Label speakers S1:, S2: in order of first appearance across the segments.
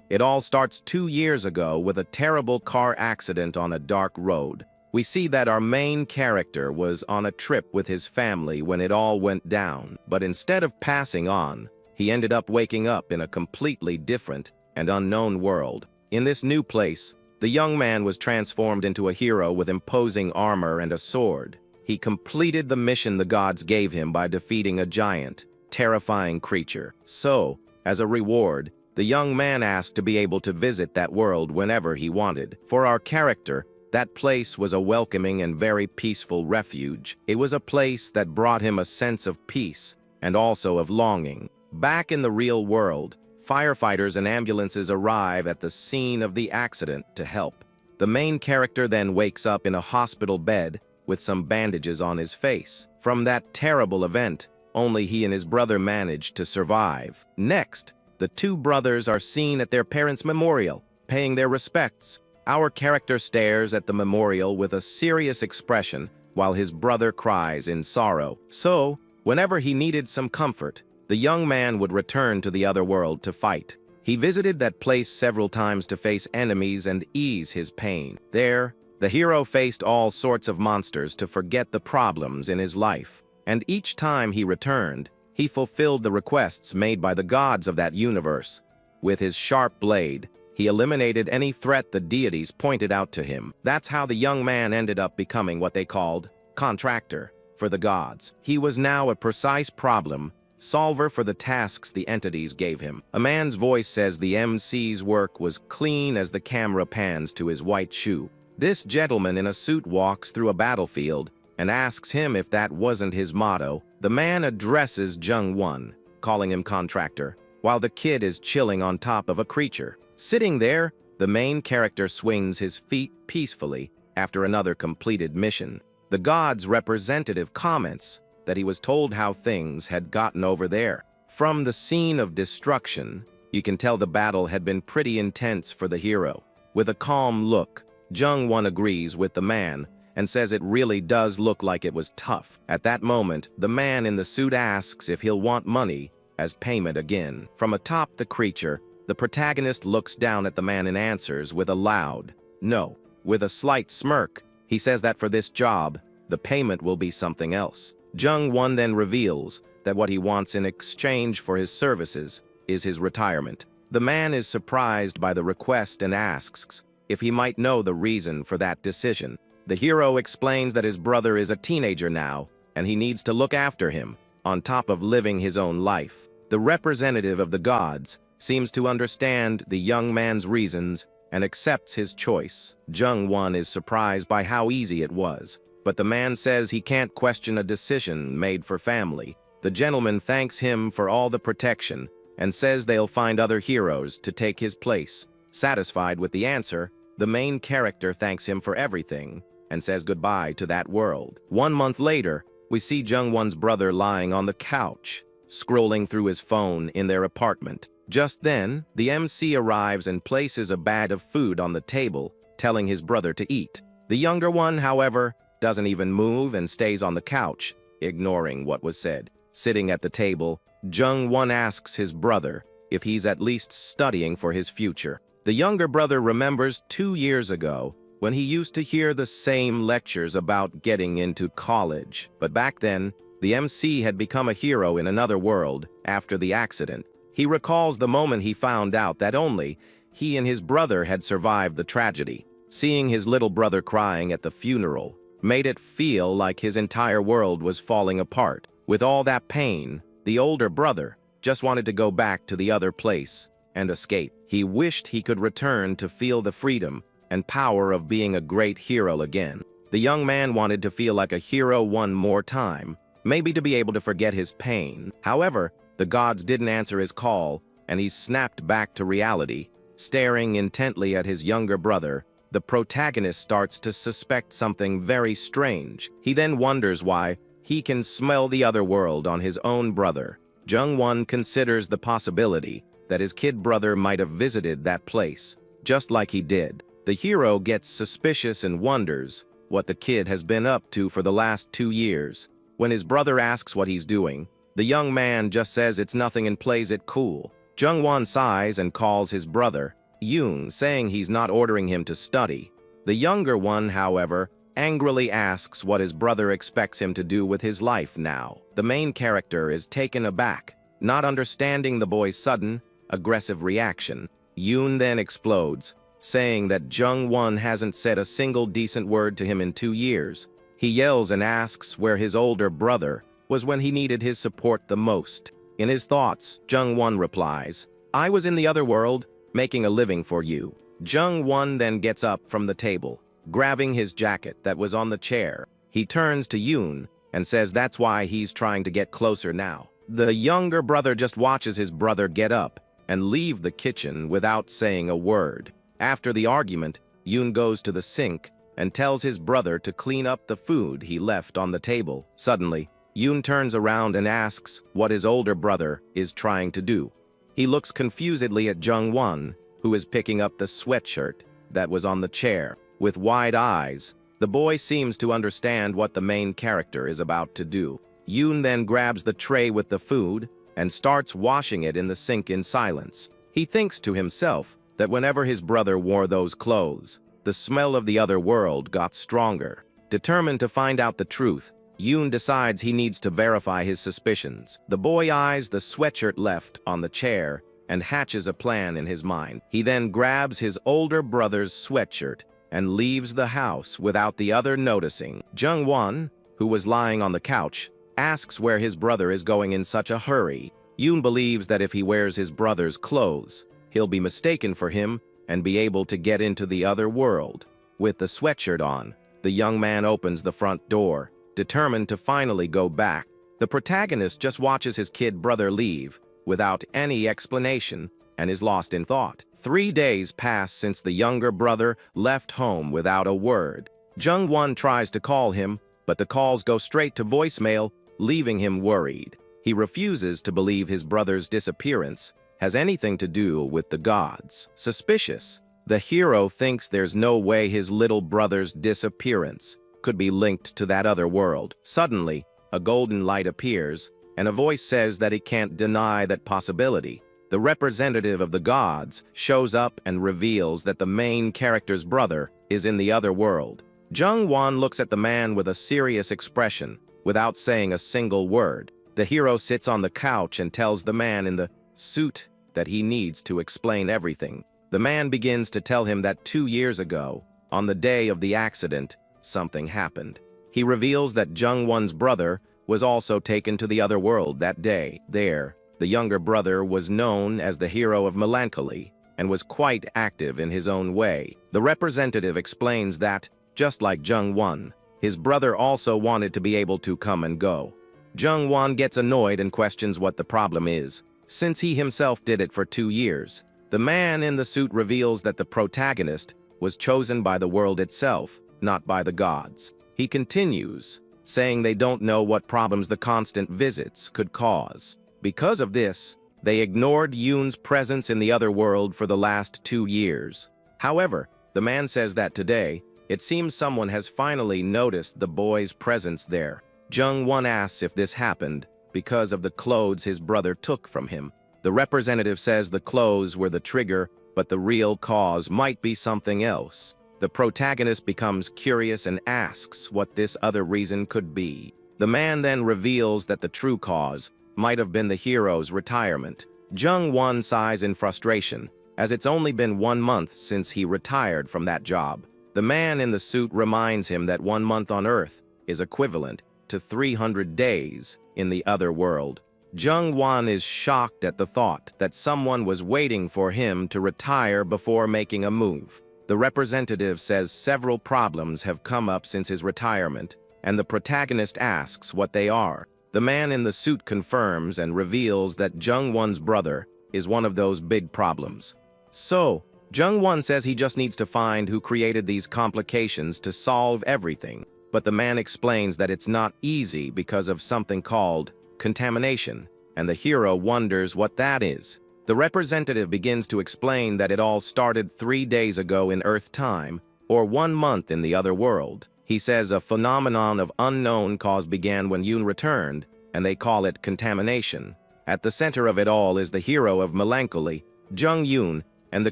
S1: It all starts 2 years ago with a terrible car accident on a dark road. We see that our main character was on a trip with his family when it all went down, but instead of passing on, he ended up waking up in a completely different and unknown world. In this new place, the young man was transformed into a hero with imposing armor and a sword. He completed the mission the gods gave him by defeating a giant, terrifying creature. So, as a reward, the young man asked to be able to visit that world whenever he wanted. For our character, that place was a welcoming and very peaceful refuge. It was a place that brought him a sense of peace and also of longing. Back in the real world, firefighters and ambulances arrive at the scene of the accident to help. The main character then wakes up in a hospital bed with some bandages on his face. From that terrible event, only he and his brother managed to survive. Next, the two brothers are seen at their parents' memorial, paying their respects. Our character stares at the memorial with a serious expression while his brother cries in sorrow. So, whenever he needed some comfort, the young man would return to the other world to fight. He visited that place several times to face enemies and ease his pain. There, the hero faced all sorts of monsters to forget the problems in his life. And each time he returned, he fulfilled the requests made by the gods of that universe. With his sharp blade, he eliminated any threat the deities pointed out to him. That's how the young man ended up becoming what they called contractor for the gods. He was now a precise problem solver for the tasks the entities gave him. A man's voice says the MC's work was clean as the camera pans to his white shoe. This gentleman in a suit walks through a battlefield and asks him if that wasn't his motto. The man addresses Jung-won, calling him contractor, while the kid is chilling on top of a creature. Sitting there, the main character swings his feet peacefully after another completed mission. The god's representative comments that he was told how things had gotten over there. From the scene of destruction, you can tell the battle had been pretty intense for the hero. With a calm look, Jung-won agrees with the man and says it really does look like it was tough. At that moment, the man in the suit asks if he'll want money as payment again. From atop the creature, the protagonist looks down at the man and answers with a loud no. With a slight smirk, he says that for this job, the payment will be something else. Jung-won then reveals that what he wants in exchange for his services is his retirement. The man is surprised by the request and asks if he might know the reason for that decision. The hero explains that his brother is a teenager now, and he needs to look after him, on top of living his own life. The representative of the gods seems to understand the young man's reasons and accepts his choice. Jung-won is surprised by how easy it was, but the man says he can't question a decision made for family. The gentleman thanks him for all the protection and says they'll find other heroes to take his place. Satisfied with the answer, the main character thanks him for everything and says goodbye to that world. 1 month later, we see Jung-won's brother lying on the couch, scrolling through his phone in their apartment. Just then, the MC arrives and places a bag of food on the table, telling his brother to eat. The younger one, however, doesn't even move and stays on the couch, ignoring what was said. Sitting at the table, Jung-won asks his brother if he's at least studying for his future. The younger brother remembers 2 years ago when he used to hear the same lectures about getting into college. But back then, the MC had become a hero in another world after the accident. He recalls the moment he found out that only he and his brother had survived the tragedy. Seeing his little brother crying at the funeral made it feel like his entire world was falling apart. With all that pain, the older brother just wanted to go back to the other place and escape. He wished he could return to feel the freedom and power of being a great hero again. The young man wanted to feel like a hero one more time, maybe to be able to forget his pain. However, the gods didn't answer his call, and he snapped back to reality. Staring intently at his younger brother, the protagonist starts to suspect something very strange. He then wonders why he can smell the other world on his own brother. Jung-won considers the possibility that his kid brother might have visited that place, just like he did. The hero gets suspicious and wonders what the kid has been up to for the last 2 years. When his brother asks what he's doing, the young man just says it's nothing and plays it cool. Jung-won sighs and calls his brother, Yoon, saying he's not ordering him to study. The younger one, however, angrily asks what his brother expects him to do with his life now. The main character is taken aback, not understanding the boy's sudden, aggressive reaction. Yoon then explodes, saying that Jung-won hasn't said a single decent word to him in 2 years. He yells and asks where his older brother was when he needed his support the most. In his thoughts, Jung-won replies, "I was in the other world, making a living for you." Jung-won then gets up from the table, grabbing his jacket that was on the chair. He turns to Yoon and says that's why he's trying to get closer now. The younger brother just watches his brother get up and leave the kitchen without saying a word. After the argument, Yoon goes to the sink and tells his brother to clean up the food he left on the table. Suddenly, Yoon turns around and asks what his older brother is trying to do. He looks confusedly at Jung-won, who is picking up the sweatshirt that was on the chair. With wide eyes, the boy seems to understand what the main character is about to do. Yoon then grabs the tray with the food and starts washing it in the sink in silence. He thinks to himself that whenever his brother wore those clothes, the smell of the other world got stronger. Determined to find out the truth, Yoon decides he needs to verify his suspicions. The boy eyes the sweatshirt left on the chair and hatches a plan in his mind. He then grabs his older brother's sweatshirt and leaves the house without the other noticing. Jung-won, who was lying on the couch, asks where his brother is going in such a hurry. Yoon believes that if he wears his brother's clothes, he'll be mistaken for him and be able to get into the other world. With the sweatshirt on, the young man opens the front door, determined to finally go back. The protagonist just watches his kid brother leave without any explanation and is lost in thought. 3 days pass since the younger brother left home without a word. Jung-won tries to call him, but the calls go straight to voicemail, leaving him worried. He refuses to believe his brother's disappearance has anything to do with the gods. Suspicious, the hero thinks there's no way his little brother's disappearance could be linked to that other world. Suddenly, a golden light appears, and a voice says that it can't deny that possibility. The representative of the gods shows up and reveals that the main character's brother is in the other world. Jung-won looks at the man with a serious expression, without saying a single word. The hero sits on the couch and tells the man in the suit that he needs to explain everything. The man begins to tell him that 2 years ago, on the day of the accident, something happened. He reveals that Jung-won's brother was also taken to the other world that day. There, the younger brother was known as the hero of melancholy and was quite active in his own way. The representative explains that, just like Jung-won, his brother also wanted to be able to come and go. Jung-won gets annoyed and questions what the problem is, since he himself did it for 2 years. The man in the suit reveals that the protagonist was chosen by the world itself, not by the gods. He continues, saying they don't know what problems the constant visits could cause. Because of this, they ignored Yoon's presence in the other world for the last 2 years. However, the man says that today, it seems someone has finally noticed the boy's presence there. Jung-won asks if this happened because of the clothes his brother took from him. The representative says the clothes were the trigger, but the real cause might be something else. The protagonist becomes curious and asks what this other reason could be. The man then reveals that the true cause might have been the hero's retirement. Jung-won sighs in frustration, as it's only been 1 month since he retired from that job. The man in the suit reminds him that 1 month on Earth is equivalent to 300 days in the other world. Jung-won is shocked at the thought that someone was waiting for him to retire before making a move. The representative says several problems have come up since his retirement, and the protagonist asks what they are. The man in the suit confirms and reveals that Jung-won's brother is one of those big problems. So, Jung-won says he just needs to find who created these complications to solve everything, but the man explains that it's not easy because of something called contamination, and the hero wonders what that is. The representative begins to explain that it all started 3 days ago in Earth time, or 1 month in the other world. He says a phenomenon of unknown cause began when Yoon returned, and they call it contamination. At the center of it all is the hero of melancholy, Jung-yoon, and the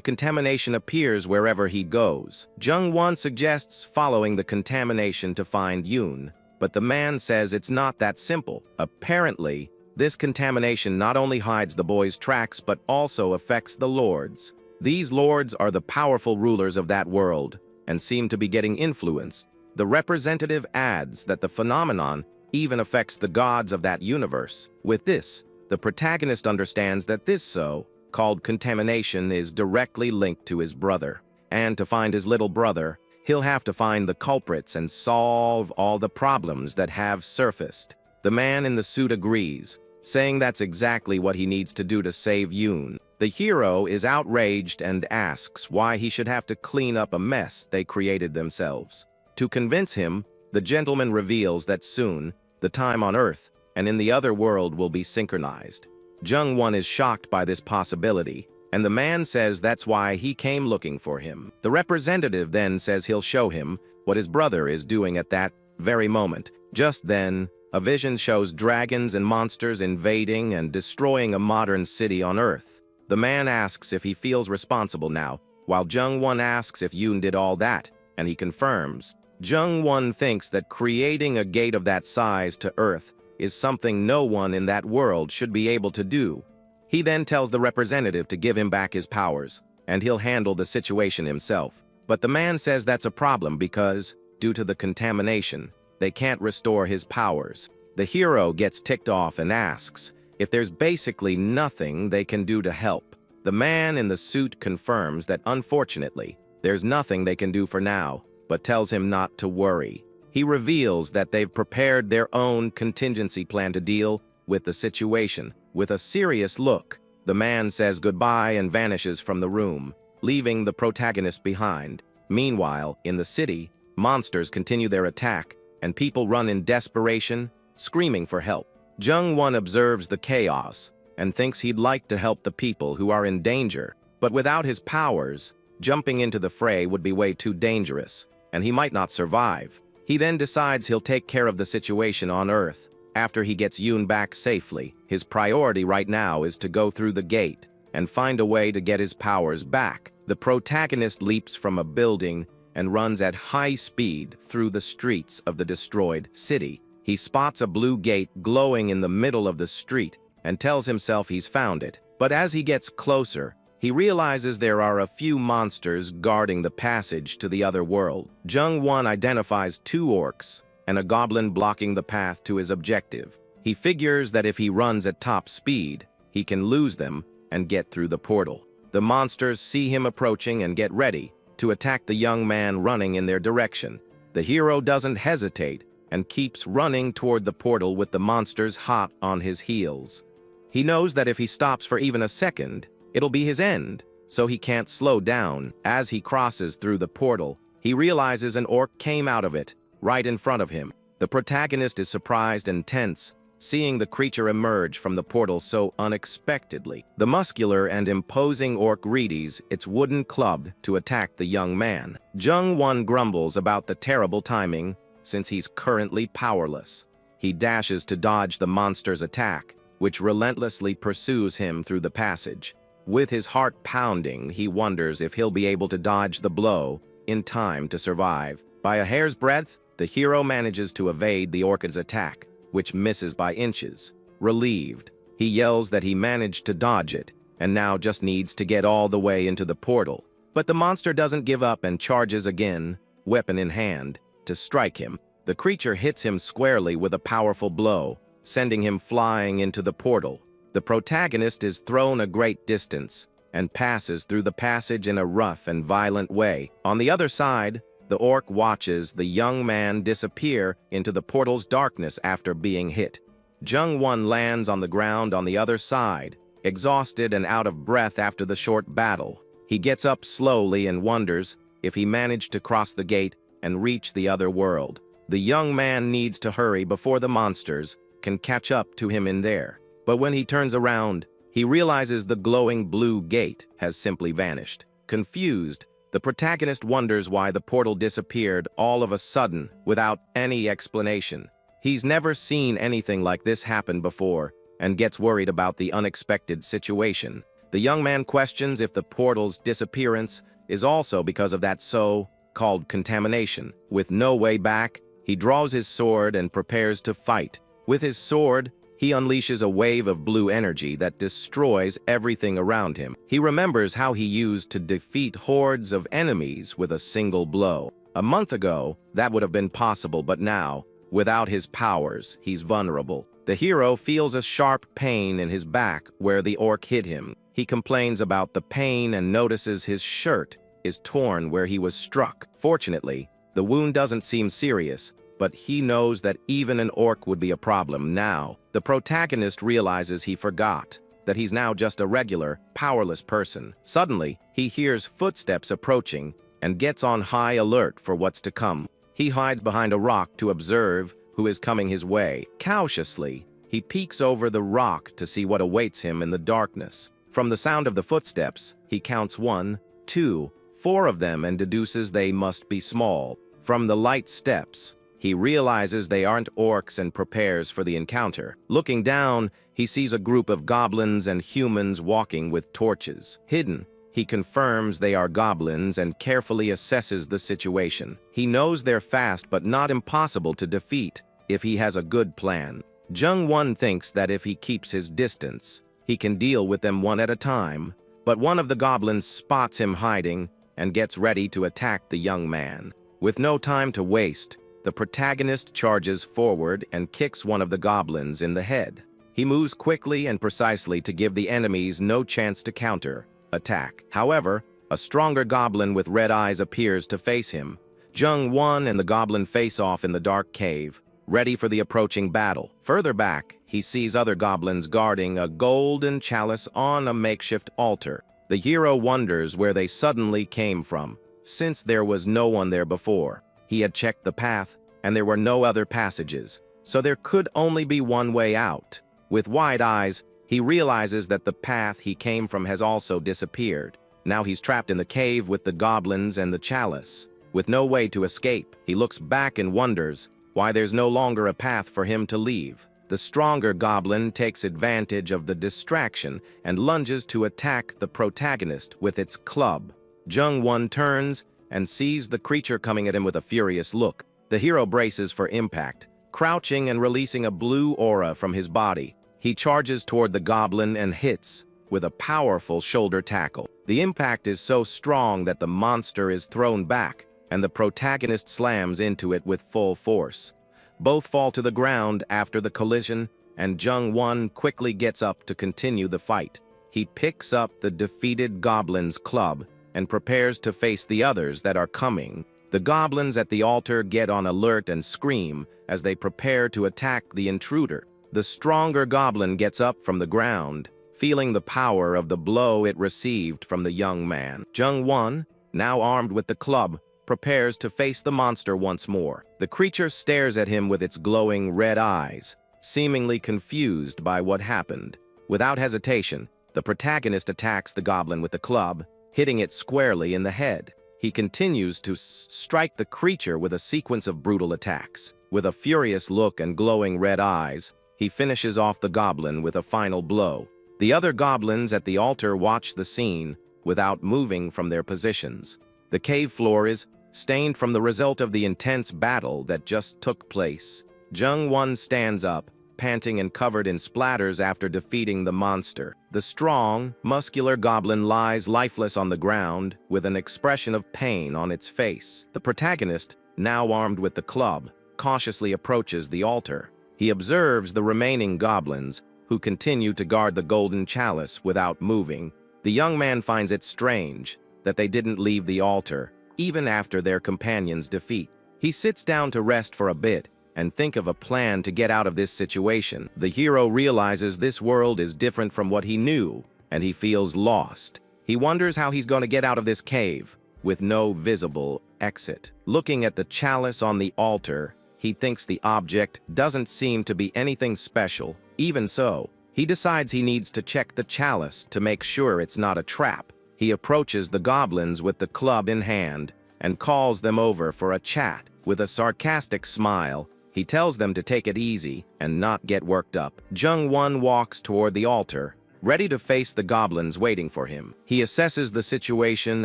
S1: contamination appears wherever he goes. Jung-won suggests following the contamination to find Yoon, but the man says it's not that simple. Apparently, this contamination not only hides the boy's tracks but also affects the lords. These lords are the powerful rulers of that world and seem to be getting influenced. The representative adds that the phenomenon even affects the gods of that universe. With this, the protagonist understands that this so-called contamination is directly linked to his brother. And to find his little brother, he'll have to find the culprits and solve all the problems that have surfaced. The man in the suit agrees, saying that's exactly what he needs to do to save Yoon. The hero is outraged and asks why he should have to clean up a mess they created themselves. To convince him, the gentleman reveals that soon, the time on Earth and in the other world will be synchronized. Jung-won is shocked by this possibility, and the man says that's why he came looking for him. The representative then says he'll show him what his brother is doing at that very moment. Just then, a vision shows dragons and monsters invading and destroying a modern city on Earth. The man asks if he feels responsible now, while Jung-won asks if Yoon did all that, and he confirms. Jung-won thinks that creating a gate of that size to Earth is something no one in that world should be able to do. He then tells the representative to give him back his powers, and he'll handle the situation himself. But the man says that's a problem because, due to the contamination, they can't restore his powers. The hero gets ticked off and asks if there's basically nothing they can do to help. The man in the suit confirms that unfortunately, there's nothing they can do for now, but tells him not to worry. He reveals that they've prepared their own contingency plan to deal with the situation. With a serious look, the man says goodbye and vanishes from the room, leaving the protagonist behind. Meanwhile, in the city, monsters continue their attack, and people run in desperation, screaming for help. Jung-won observes the chaos and thinks he'd like to help the people who are in danger, but without his powers, jumping into the fray would be way too dangerous, and he might not survive. He then decides he'll take care of the situation on Earth. After he gets Yoon back safely, his priority right now is to go through the gate and find a way to get his powers back. The protagonist leaps from a building and runs at high speed through the streets of the destroyed city. He spots a blue gate glowing in the middle of the street and tells himself he's found it. But as he gets closer, he realizes there are a few monsters guarding the passage to the other world. Jung-won identifies 2 orcs and a goblin blocking the path to his objective. He figures that if he runs at top speed, he can lose them and get through the portal. The monsters see him approaching and get ready to attack the young man running in their direction. The hero doesn't hesitate and keeps running toward the portal with the monsters hot on his heels. He knows that if he stops for even a second, it'll be his end, so he can't slow down. As he crosses through the portal, he realizes an orc came out of it, right in front of him. The protagonist is surprised and tense, seeing the creature emerge from the portal so unexpectedly. The muscular and imposing orc readies its wooden club to attack the young man. Jung-won grumbles about the terrible timing, since he's currently powerless. He dashes to dodge the monster's attack, which relentlessly pursues him through the passage. With his heart pounding, he wonders if he'll be able to dodge the blow in time to survive. By a hair's breadth, the hero manages to evade the orchid's attack, which misses by inches. Relieved, he yells that he managed to dodge it, and now just needs to get all the way into the portal. But the monster doesn't give up and charges again, weapon in hand, to strike him. The creature hits him squarely with a powerful blow, sending him flying into the portal. The protagonist is thrown a great distance and passes through the passage in a rough and violent way. On the other side, the orc watches the young man disappear into the portal's darkness after being hit. Jung-won lands on the ground on the other side, exhausted and out of breath after the short battle. He gets up slowly and wonders if he managed to cross the gate and reach the other world. The young man needs to hurry before the monsters can catch up to him in there. But when he turns around, he realizes the glowing blue gate has simply vanished. Confused, the protagonist wonders why the portal disappeared all of a sudden without any explanation. He's never seen anything like this happen before and gets worried about the unexpected situation. The young man questions if the portal's disappearance is also because of that so-called contamination. With no way back, he draws his sword and prepares to fight. With his sword, he unleashes a wave of blue energy that destroys everything around him. He remembers how he used to defeat hordes of enemies with a single blow. A month ago, that would have been possible, but now, without his powers, he's vulnerable. The hero feels a sharp pain in his back where the orc hit him. He complains about the pain and notices his shirt is torn where he was struck. Fortunately, the wound doesn't seem serious, but he knows that even an orc would be a problem now. The protagonist realizes he forgot that he's now just a regular, powerless person. Suddenly, he hears footsteps approaching and gets on high alert for what's to come. He hides behind a rock to observe who is coming his way. Cautiously, he peeks over the rock to see what awaits him in the darkness. From the sound of the footsteps, he counts 1, 2, 4 of them and deduces they must be small. From the light steps, he realizes they aren't orcs and prepares for the encounter. Looking down, he sees a group of goblins and humans walking with torches. Hidden, he confirms they are goblins and carefully assesses the situation. He knows they're fast but not impossible to defeat if he has a good plan. Jung-won thinks that if he keeps his distance, he can deal with them one at a time, but one of the goblins spots him hiding and gets ready to attack the young man. With no time to waste, the protagonist charges forward and kicks one of the goblins in the head. He moves quickly and precisely to give the enemies no chance to counter-attack. However, a stronger goblin with red eyes appears to face him. Jung-won and the goblin face off in the dark cave, ready for the approaching battle. Further back, he sees other goblins guarding a golden chalice on a makeshift altar. The hero wonders where they suddenly came from, since there was no one there before. He had checked the path, and there were no other passages, so there could only be one way out. With wide eyes, he realizes that the path he came from has also disappeared. Now he's trapped in the cave with the goblins and the chalice. With no way to escape, he looks back and wonders why there's no longer a path for him to leave. The stronger goblin takes advantage of the distraction and lunges to attack the protagonist with its club. Jung-won turns and sees the creature coming at him with a furious look. The hero braces for impact, crouching and releasing a blue aura from his body. He charges toward the goblin and hits with a powerful shoulder tackle. The impact is so strong that the monster is thrown back, and the protagonist slams into it with full force. Both fall to the ground after the collision, and Jung-won quickly gets up to continue the fight. He picks up the defeated goblin's club and prepares to face the others that are coming. The goblins at the altar get on alert and scream as they prepare to attack the intruder. The stronger goblin gets up from the ground, feeling the power of the blow it received from the young man. Jung-won, now armed with the club, prepares to face the monster once more. The creature stares at him with its glowing red eyes, seemingly confused by what happened. Without hesitation, the protagonist attacks the goblin with the club, hitting it squarely in the head. He continues to strike the creature with a sequence of brutal attacks. With a furious look and glowing red eyes, he finishes off the goblin with a final blow. The other goblins at the altar watch the scene without moving from their positions. The cave floor is stained from the result of the intense battle that just took place. Jung-won stands up, panting and covered in splatters after defeating the monster. The strong, muscular goblin lies lifeless on the ground with an expression of pain on its face. The protagonist, now armed with the club, cautiously approaches the altar. He observes the remaining goblins, who continue to guard the golden chalice without moving. The young man finds it strange that they didn't leave the altar, even after their companion's defeat. He sits down to rest for a bit and think of a plan to get out of this situation. The hero realizes this world is different from what he knew, and he feels lost. He wonders how he's going to get out of this cave with no visible exit. Looking at the chalice on the altar, he thinks the object doesn't seem to be anything special. Even so, he decides he needs to check the chalice to make sure it's not a trap. He approaches the goblins with the club in hand and calls them over for a chat. With a sarcastic smile, he tells them to take it easy and not get worked up. Jung-won walks toward the altar, ready to face the goblins waiting for him. He assesses the situation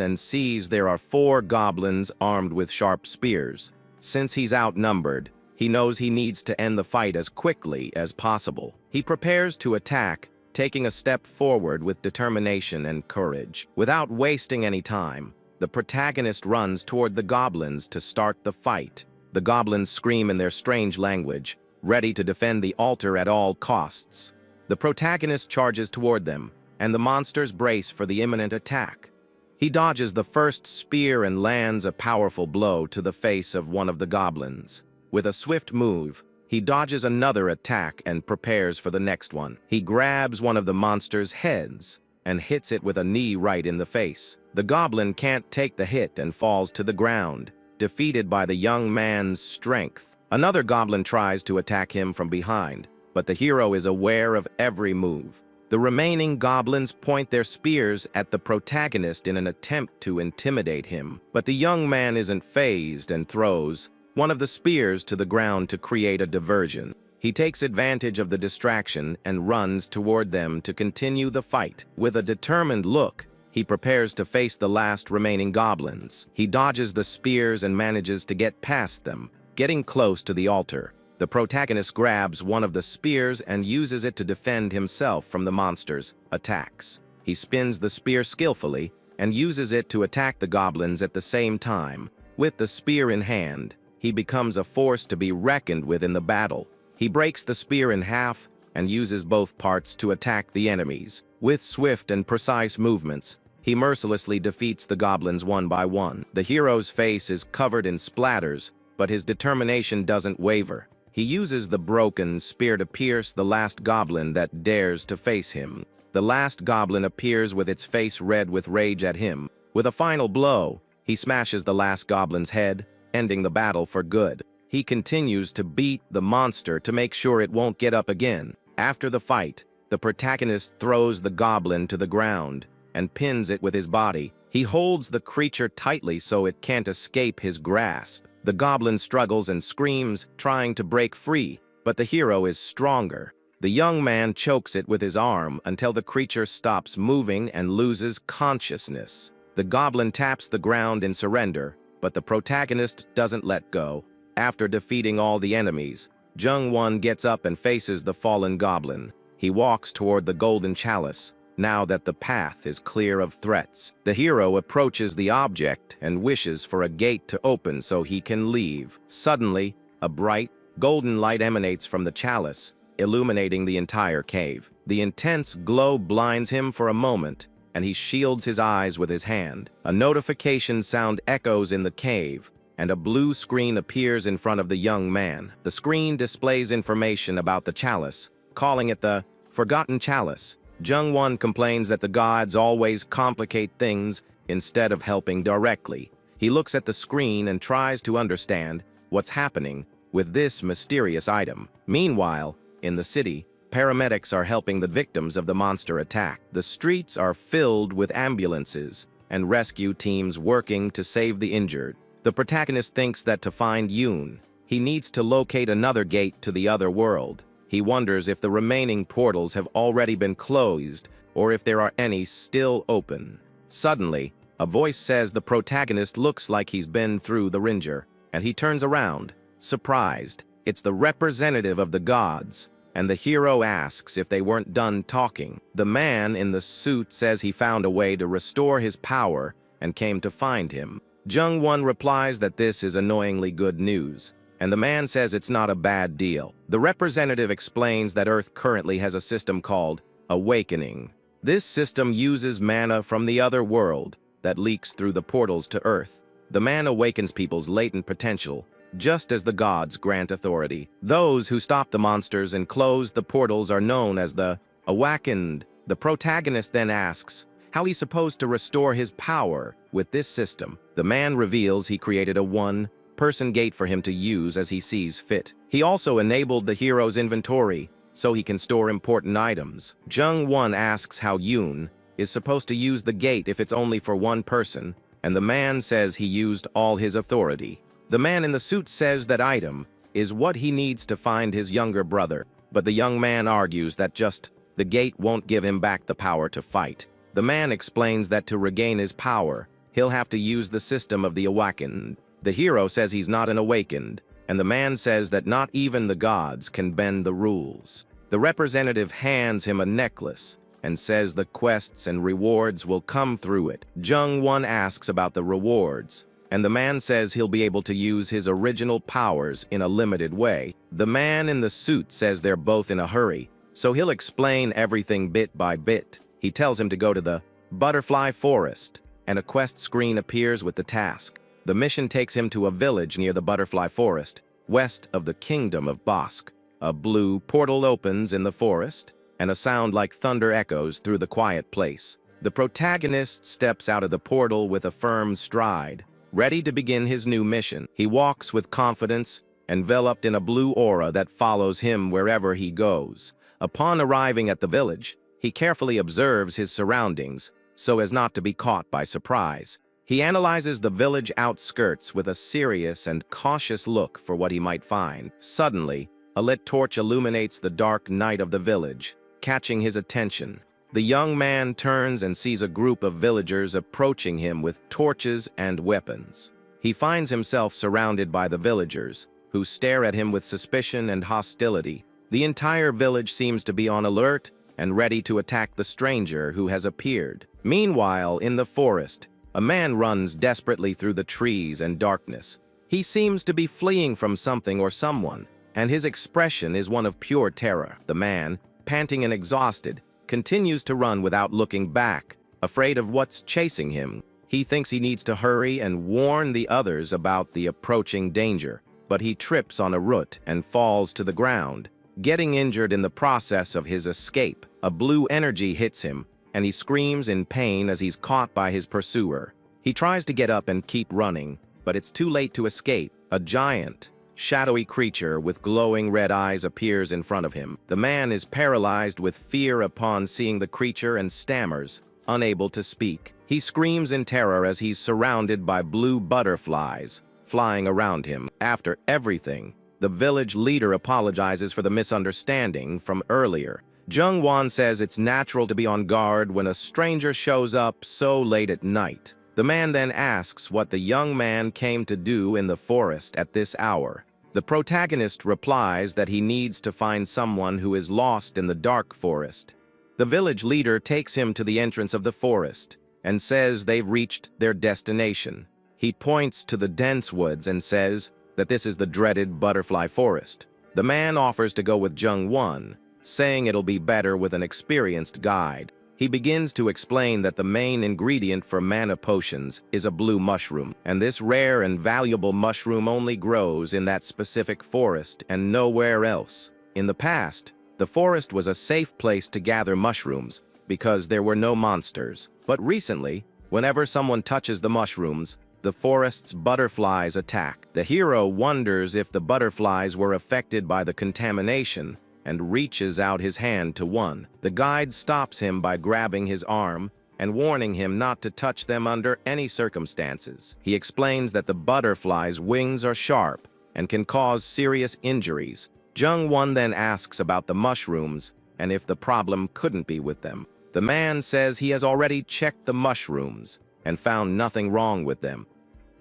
S1: and sees there are 4 goblins armed with sharp spears. Since he's outnumbered, he knows he needs to end the fight as quickly as possible. He prepares to attack, taking a step forward with determination and courage. Without wasting any time, the protagonist runs toward the goblins to start the fight. The goblins scream in their strange language, ready to defend the altar at all costs. The protagonist charges toward them, and the monsters brace for the imminent attack. He dodges the first spear and lands a powerful blow to the face of one of the goblins. With a swift move, he dodges another attack and prepares for the next one. He grabs one of the monster's heads and hits it with a knee right in the face. The goblin can't take the hit and falls to the ground, defeated by the young man's strength. Another goblin tries to attack him from behind, but the hero is aware of every move. The remaining goblins point their spears at the protagonist in an attempt to intimidate him, but the young man isn't fazed and throws one of the spears to the ground to create a diversion. He takes advantage of the distraction and runs toward them to continue the fight. With a determined look, he prepares to face the last remaining goblins. He dodges the spears and manages to get past them, getting close to the altar. The protagonist grabs one of the spears and uses it to defend himself from the monster's attacks. He spins the spear skillfully and uses it to attack the goblins at the same time. With the spear in hand, he becomes a force to be reckoned with in the battle. He breaks the spear in half and uses both parts to attack the enemies. With swift and precise movements, he mercilessly defeats the goblins one by one. The hero's face is covered in splatters, but his determination doesn't waver. He uses the broken spear to pierce the last goblin that dares to face him. The last goblin appears with its face red with rage at him. With a final blow, he smashes the last goblin's head, ending the battle for good. He continues to beat the monster to make sure it won't get up again. After the fight, the protagonist throws the goblin to the ground and pins it with his body. He holds the creature tightly so it can't escape his grasp. The goblin struggles and screams, trying to break free, but the hero is stronger. The young man chokes it with his arm until the creature stops moving and loses consciousness. The goblin taps the ground in surrender, but the protagonist doesn't let go. After defeating all the enemies, Jung-won gets up and faces the fallen goblin. He walks toward the golden chalice, now that the path is clear of threats. The hero approaches the object and wishes for a gate to open so he can leave. Suddenly, a bright, golden light emanates from the chalice, illuminating the entire cave. The intense glow blinds him for a moment, and he shields his eyes with his hand. A notification sound echoes in the cave, and a blue screen appears in front of the young man. The screen displays information about the chalice, calling it the Forgotten Chalice. Jung-won complains that the gods always complicate things instead of helping directly. He looks at the screen and tries to understand what's happening with this mysterious item. Meanwhile, in the city, paramedics are helping the victims of the monster attack. The streets are filled with ambulances and rescue teams working to save the injured. The protagonist thinks that to find Yoon, he needs to locate another gate to the other world. He wonders if the remaining portals have already been closed or if there are any still open. Suddenly, a voice says the protagonist looks like he's been through the ringer, and he turns around, surprised. It's the representative of the gods, and the hero asks if they weren't done talking. The man in the suit says he found a way to restore his power and came to find him. Jung-won replies that this is annoyingly good news, and the man says it's not a bad deal. The representative explains that Earth currently has a system called Awakening. This system uses mana from the other world that leaks through the portals to Earth. The man awakens people's latent potential, just as the gods grant authority. Those who stop the monsters and close the portals are known as the Awakened. The protagonist then asks how he's supposed to restore his power with this system. The man reveals he created a one-person gate for him to use as he sees fit. He also enabled the hero's inventory so he can store important items. Jung-won asks how Yoon is supposed to use the gate if it's only for one person, and the man says he used all his authority. The man in the suit says that item is what he needs to find his younger brother, but the young man argues that just The gate won't give him back the power to fight. The man explains that to regain his power, he'll have to use the system of the awakened. The hero says he's not an awakened, and the man says that not even the gods can bend the rules. The representative hands him a necklace and says the quests and rewards will come through it. Jung-won asks about the rewards, and the man says he'll be able to use his original powers in a limited way. The man in the suit says they're both in a hurry, so he'll explain everything bit by bit. He tells him to go to the butterfly forest, and a quest screen appears with the task. The mission takes him to a village near the butterfly forest, west of the kingdom of Bosk. A blue portal opens in the forest, and a sound like thunder echoes through the quiet place. The protagonist steps out of the portal with a firm stride, ready to begin his new mission. He walks with confidence, enveloped in a blue aura that follows him wherever he goes. Upon arriving at the village, he carefully observes his surroundings, so as not to be caught by surprise. He analyzes the village outskirts with a serious and cautious look for what he might find. Suddenly, a lit torch illuminates the dark night of the village, catching his attention. The young man turns and sees a group of villagers approaching him with torches and weapons. He finds himself surrounded by the villagers, who stare at him with suspicion and hostility. The entire village seems to be on alert and ready to attack the stranger who has appeared. Meanwhile, in the forest, a man runs desperately through the trees and darkness. He seems to be fleeing from something or someone, and his expression is one of pure terror. The man, panting and exhausted, continues to run without looking back, afraid of what's chasing him. He thinks he needs to hurry and warn the others about the approaching danger, but he trips on a root and falls to the ground, getting injured in the process of his escape. A blue energy hits him, and he screams in pain as he's caught by his pursuer. He tries to get up and keep running, but it's too late to escape. A giant, shadowy creature with glowing red eyes appears in front of him. The man is paralyzed with fear upon seeing the creature and stammers, unable to speak. He screams in terror as he's surrounded by blue butterflies flying around him. After everything, the village leader apologizes for the misunderstanding from earlier. Jung-won says it's natural to be on guard when a stranger shows up so late at night. The man then asks what the young man came to do in the forest at this hour. The protagonist replies that he needs to find someone who is lost in the dark forest. The village leader takes him to the entrance of the forest and says they've reached their destination. He points to the dense woods and says that this is the dreaded butterfly forest. The man offers to go with Jung-won, saying it'll be better with an experienced guide. He begins to explain that the main ingredient for mana potions is a blue mushroom, and this rare and valuable mushroom only grows in that specific forest and nowhere else. In the past, the forest was a safe place to gather mushrooms because there were no monsters. But recently, whenever someone touches the mushrooms, the forest's butterflies attack. The hero wonders if the butterflies were affected by the contamination and reaches out his hand to one. The guide stops him by grabbing his arm and warning him not to touch them under any circumstances. He explains that the butterflies' wings are sharp and can cause serious injuries. Jung-won then asks about the mushrooms and if the problem couldn't be with them. The man says he has already checked the mushrooms and found nothing wrong with them.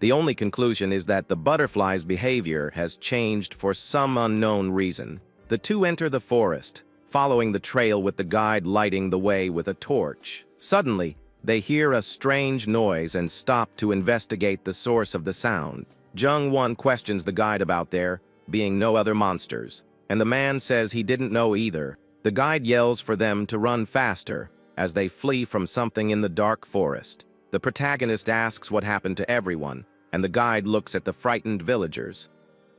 S1: The only conclusion is that the butterfly's behavior has changed for some unknown reason. The two enter the forest, following the trail with the guide lighting the way with a torch. Suddenly, they hear a strange noise and stop to investigate the source of the sound. Jung-won questions the guide about there being no other monsters, and the man says he didn't know either. The guide yells for them to run faster as they flee from something in the dark forest. The protagonist asks what happened to everyone, and the guide looks at the frightened villagers.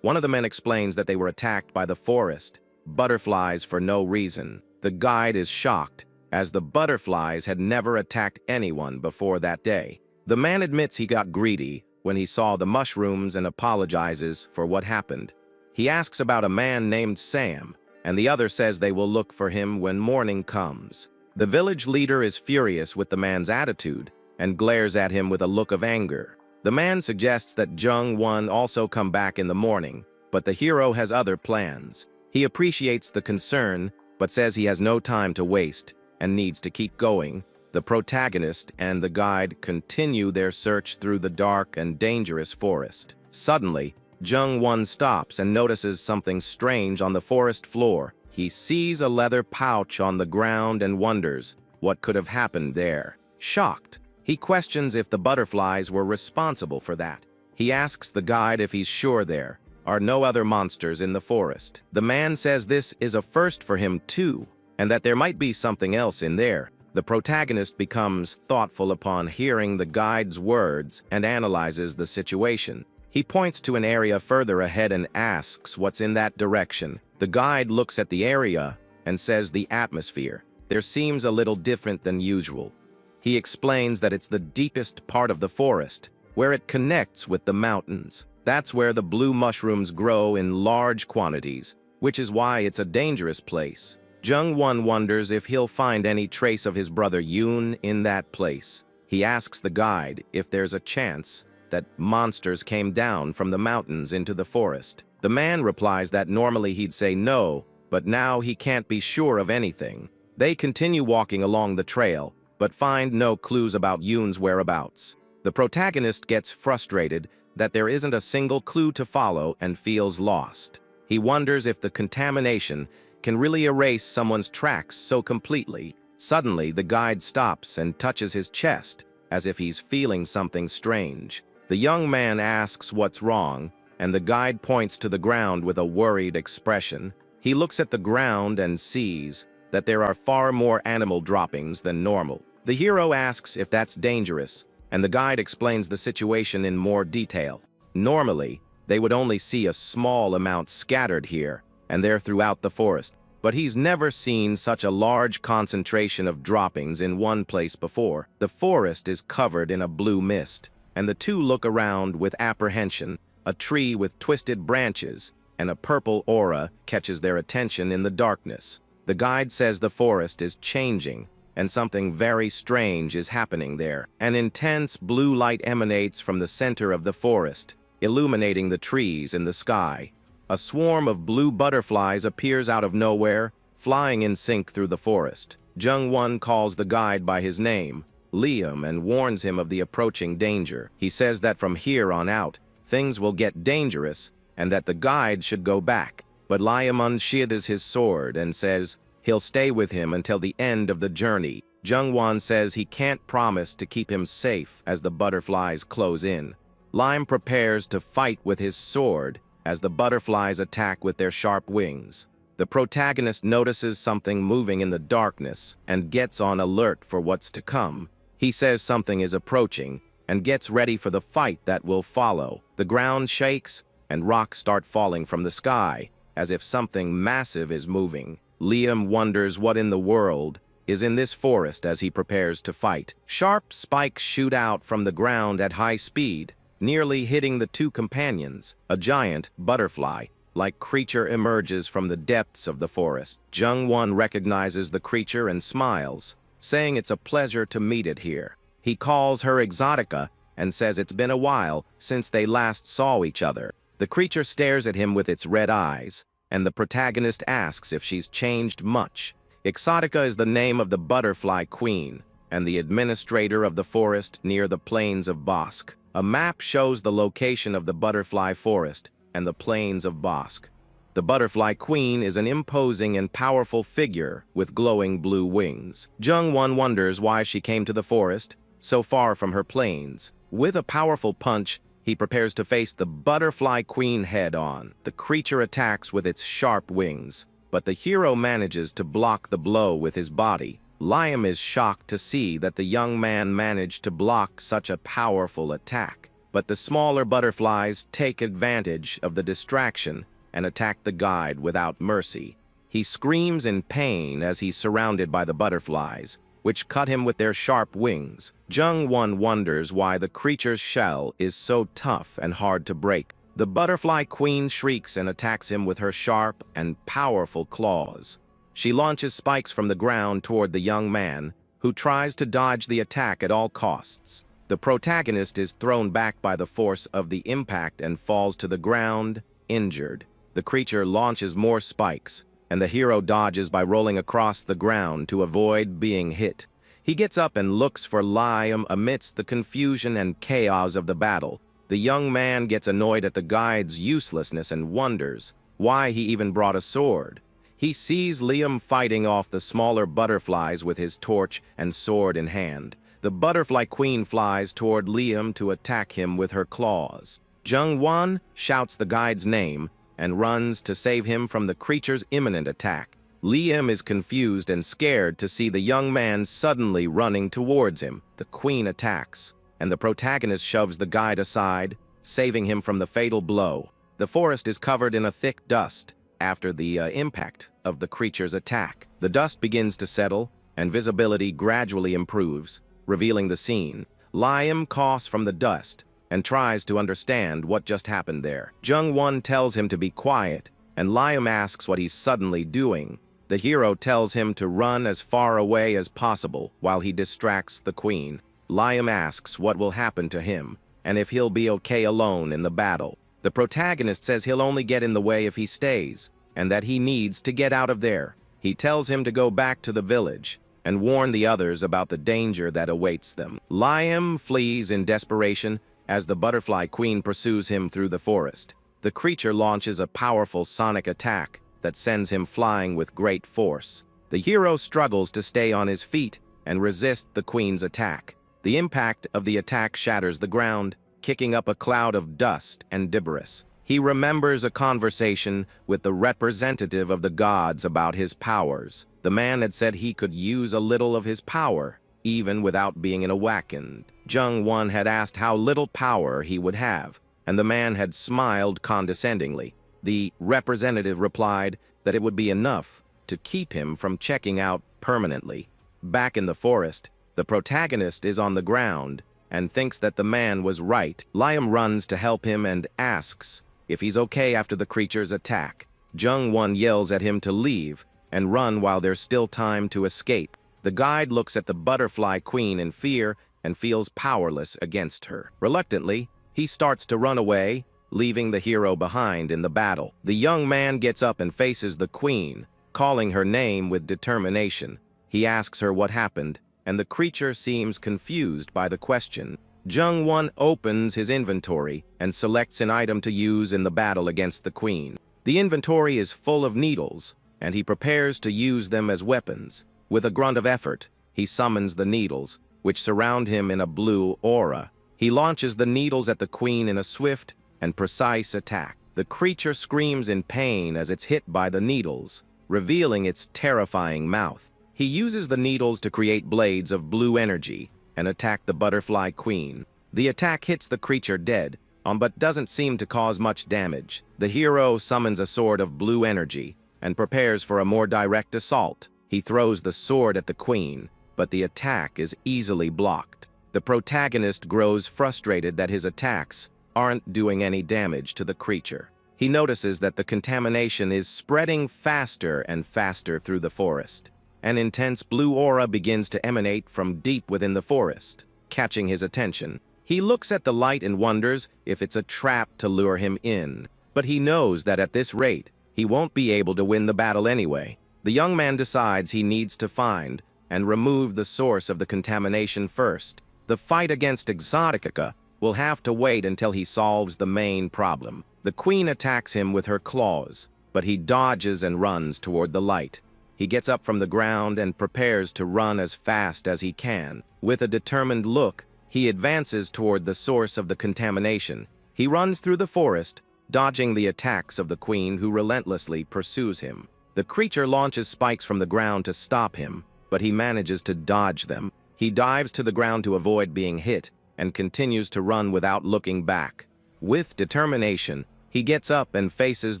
S1: One of the men explains that they were attacked by the forest butterflies for no reason. The guide is shocked, as the butterflies had never attacked anyone before that day. The man admits he got greedy when he saw the mushrooms and apologizes for what happened. He asks about a man named Sam, and the other says they will look for him when morning comes. The village leader is furious with the man's attitude and glares at him with a look of anger. The man suggests that Jung-won also come back in the morning, but the hero has other plans. He appreciates the concern, but says he has no time to waste and needs to keep going. The protagonist and the guide continue their search through the dark and dangerous forest. Suddenly, Jung-won stops and notices something strange on the forest floor. He sees a leather pouch on the ground and wonders what could have happened there. Shocked, he questions if the butterflies were responsible for that. He asks the guide if he's sure there are no other monsters in the forest. The man says this is a first for him too, and that there might be something else in there. The protagonist becomes thoughtful upon hearing the guide's words and analyzes the situation. He points to an area further ahead and asks what's in that direction. The guide looks at the area and says the atmosphere there seems a little different than usual. He explains that it's the deepest part of the forest, where it connects with the mountains. That's where the blue mushrooms grow in large quantities, which is why it's a dangerous place. Jung-won wonders if he'll find any trace of his brother Yoon in that place. He asks the guide if there's a chance that monsters came down from the mountains into the forest. The man replies that normally he'd say no, but now he can't be sure of anything. They continue walking along the trail, but find no clues about Yoon's whereabouts. The protagonist gets frustrated that there isn't a single clue to follow and feels lost. He wonders if the contamination can really erase someone's tracks so completely. Suddenly, the guide stops and touches his chest, as if he's feeling something strange. The young man asks what's wrong, and the guide points to the ground with a worried expression. He looks at the ground and sees that there are far more animal droppings than normal. The hero asks if that's dangerous, and the guide explains the situation in more detail. Normally, they would only see a small amount scattered here and there throughout the forest, but he's never seen such a large concentration of droppings in one place before. The forest is covered in a blue mist, and the two look around with apprehension. A tree with twisted branches and a purple aura catches their attention in the darkness. The guide says the forest is changing, and something very strange is happening there. An intense blue light emanates from the center of the forest, illuminating the trees and the sky. A swarm of blue butterflies appears out of nowhere, flying in sync through the forest. Jung-won calls the guide by his name, Liam, and warns him of the approaching danger. He says that from here on out, things will get dangerous, and that the guide should go back. But Liam unsheathes his sword and says he'll stay with him until the end of the journey. Jung-won says he can't promise to keep him safe as the butterflies close in. Liam prepares to fight with his sword as the butterflies attack with their sharp wings. The protagonist notices something moving in the darkness and gets on alert for what's to come. He says something is approaching and gets ready for the fight that will follow. The ground shakes and rocks start falling from the sky, as if something massive is moving. Liam wonders what in the world is in this forest as he prepares to fight. Sharp spikes shoot out from the ground at high speed, nearly hitting the two companions. A giant butterfly-like creature emerges from the depths of the forest. Jung-won recognizes the creature and smiles, saying it's a pleasure to meet it here. He calls her Exotica and says it's been a while since they last saw each other. The creature stares at him with its red eyes, and the protagonist asks if she's changed much. Exotica is the name of the butterfly queen and the administrator of the forest near the plains of Bosque. A map shows the location of the butterfly forest and the plains of Bosque. The butterfly queen is an imposing and powerful figure with glowing blue wings. Jung-won wonders why she came to the forest, so far from her plains. With a powerful punch, he prepares to face the butterfly queen head-on. The creature attacks with its sharp wings, but the hero manages to block the blow with his body. Liam is shocked to see that the young man managed to block such a powerful attack. But the smaller butterflies take advantage of the distraction and attack the guide without mercy. He screams in pain as he's surrounded by the butterflies, which cut him with their sharp wings. Jung-won wonders why the creature's shell is so tough and hard to break. The butterfly queen shrieks and attacks him with her sharp and powerful claws. She launches spikes from the ground toward the young man, who tries to dodge the attack at all costs. The protagonist is thrown back by the force of the impact and falls to the ground, injured. The creature launches more spikes and the hero dodges by rolling across the ground to avoid being hit. He gets up and looks for Liam amidst the confusion and chaos of the battle. The young man gets annoyed at the guide's uselessness and wonders why he even brought a sword. He sees Liam fighting off the smaller butterflies with his torch and sword in hand. The butterfly queen flies toward Liam to attack him with her claws. Jung-won shouts the guide's name and runs to save him from the creature's imminent attack. Liam is confused and scared to see the young man suddenly running towards him. The queen attacks, and the protagonist shoves the guide aside, saving him from the fatal blow. The forest is covered in a thick dust after the impact of the creature's attack. The dust begins to settle, and visibility gradually improves, revealing the scene. Liam coughs from the dust and tries to understand what just happened there. Jung-won tells him to be quiet, and Liam asks what he's suddenly doing. The hero tells him to run as far away as possible while he distracts the queen. Liam asks what will happen to him, and if he'll be okay alone in the battle. The protagonist says he'll only get in the way if he stays, and that he needs to get out of there. He tells him to go back to the village and warn the others about the danger that awaits them. Liam flees in desperation as the butterfly queen pursues him through the forest. The creature launches a powerful sonic attack that sends him flying with great force. The hero struggles to stay on his feet and resist the queen's attack. The impact of the attack shatters the ground, kicking up a cloud of dust and debris. He remembers a conversation with the representative of the gods about his powers. The man had said he could use a little of his power, even without being awakened. Jung-won had asked how little power he would have, and the man had smiled condescendingly. The representative replied that it would be enough to keep him from checking out permanently. Back in the forest, the protagonist is on the ground and thinks that the man was right. Liam runs to help him and asks if he's okay after the creature's attack. Jung-won yells at him to leave and run while there's still time to escape. The guide looks at the butterfly queen in fear and feels powerless against her. Reluctantly, he starts to run away, leaving the hero behind in the battle. The young man gets up and faces the queen, calling her name with determination. He asks her what happened, and the creature seems confused by the question. Jung-won opens his inventory and selects an item to use in the battle against the queen. The inventory is full of needles, and he prepares to use them as weapons. With a grunt of effort, he summons the needles, which surround him in a blue aura. He launches the needles at the queen in a swift and precise attack. The creature screams in pain as it's hit by the needles, revealing its terrifying mouth. He uses the needles to create blades of blue energy and attack the butterfly queen. The attack hits the creature dead, but doesn't seem to cause much damage. The hero summons a sword of blue energy and prepares for a more direct assault. He throws the sword at the queen, but the attack is easily blocked. The protagonist grows frustrated that his attacks aren't doing any damage to the creature. He notices that the contamination is spreading faster and faster through the forest. An intense blue aura begins to emanate from deep within the forest, catching his attention. He looks at the light and wonders if it's a trap to lure him in. But he knows that at this rate, he won't be able to win the battle anyway. The young man decides he needs to find and remove the source of the contamination first. The fight against Exotica will have to wait until he solves the main problem. The queen attacks him with her claws, but he dodges and runs toward the light. He gets up from the ground and prepares to run as fast as he can. With a determined look, he advances toward the source of the contamination. He runs through the forest, dodging the attacks of the queen who relentlessly pursues him. The creature launches spikes from the ground to stop him, but he manages to dodge them. He dives to the ground to avoid being hit and continues to run without looking back. With determination, he gets up and faces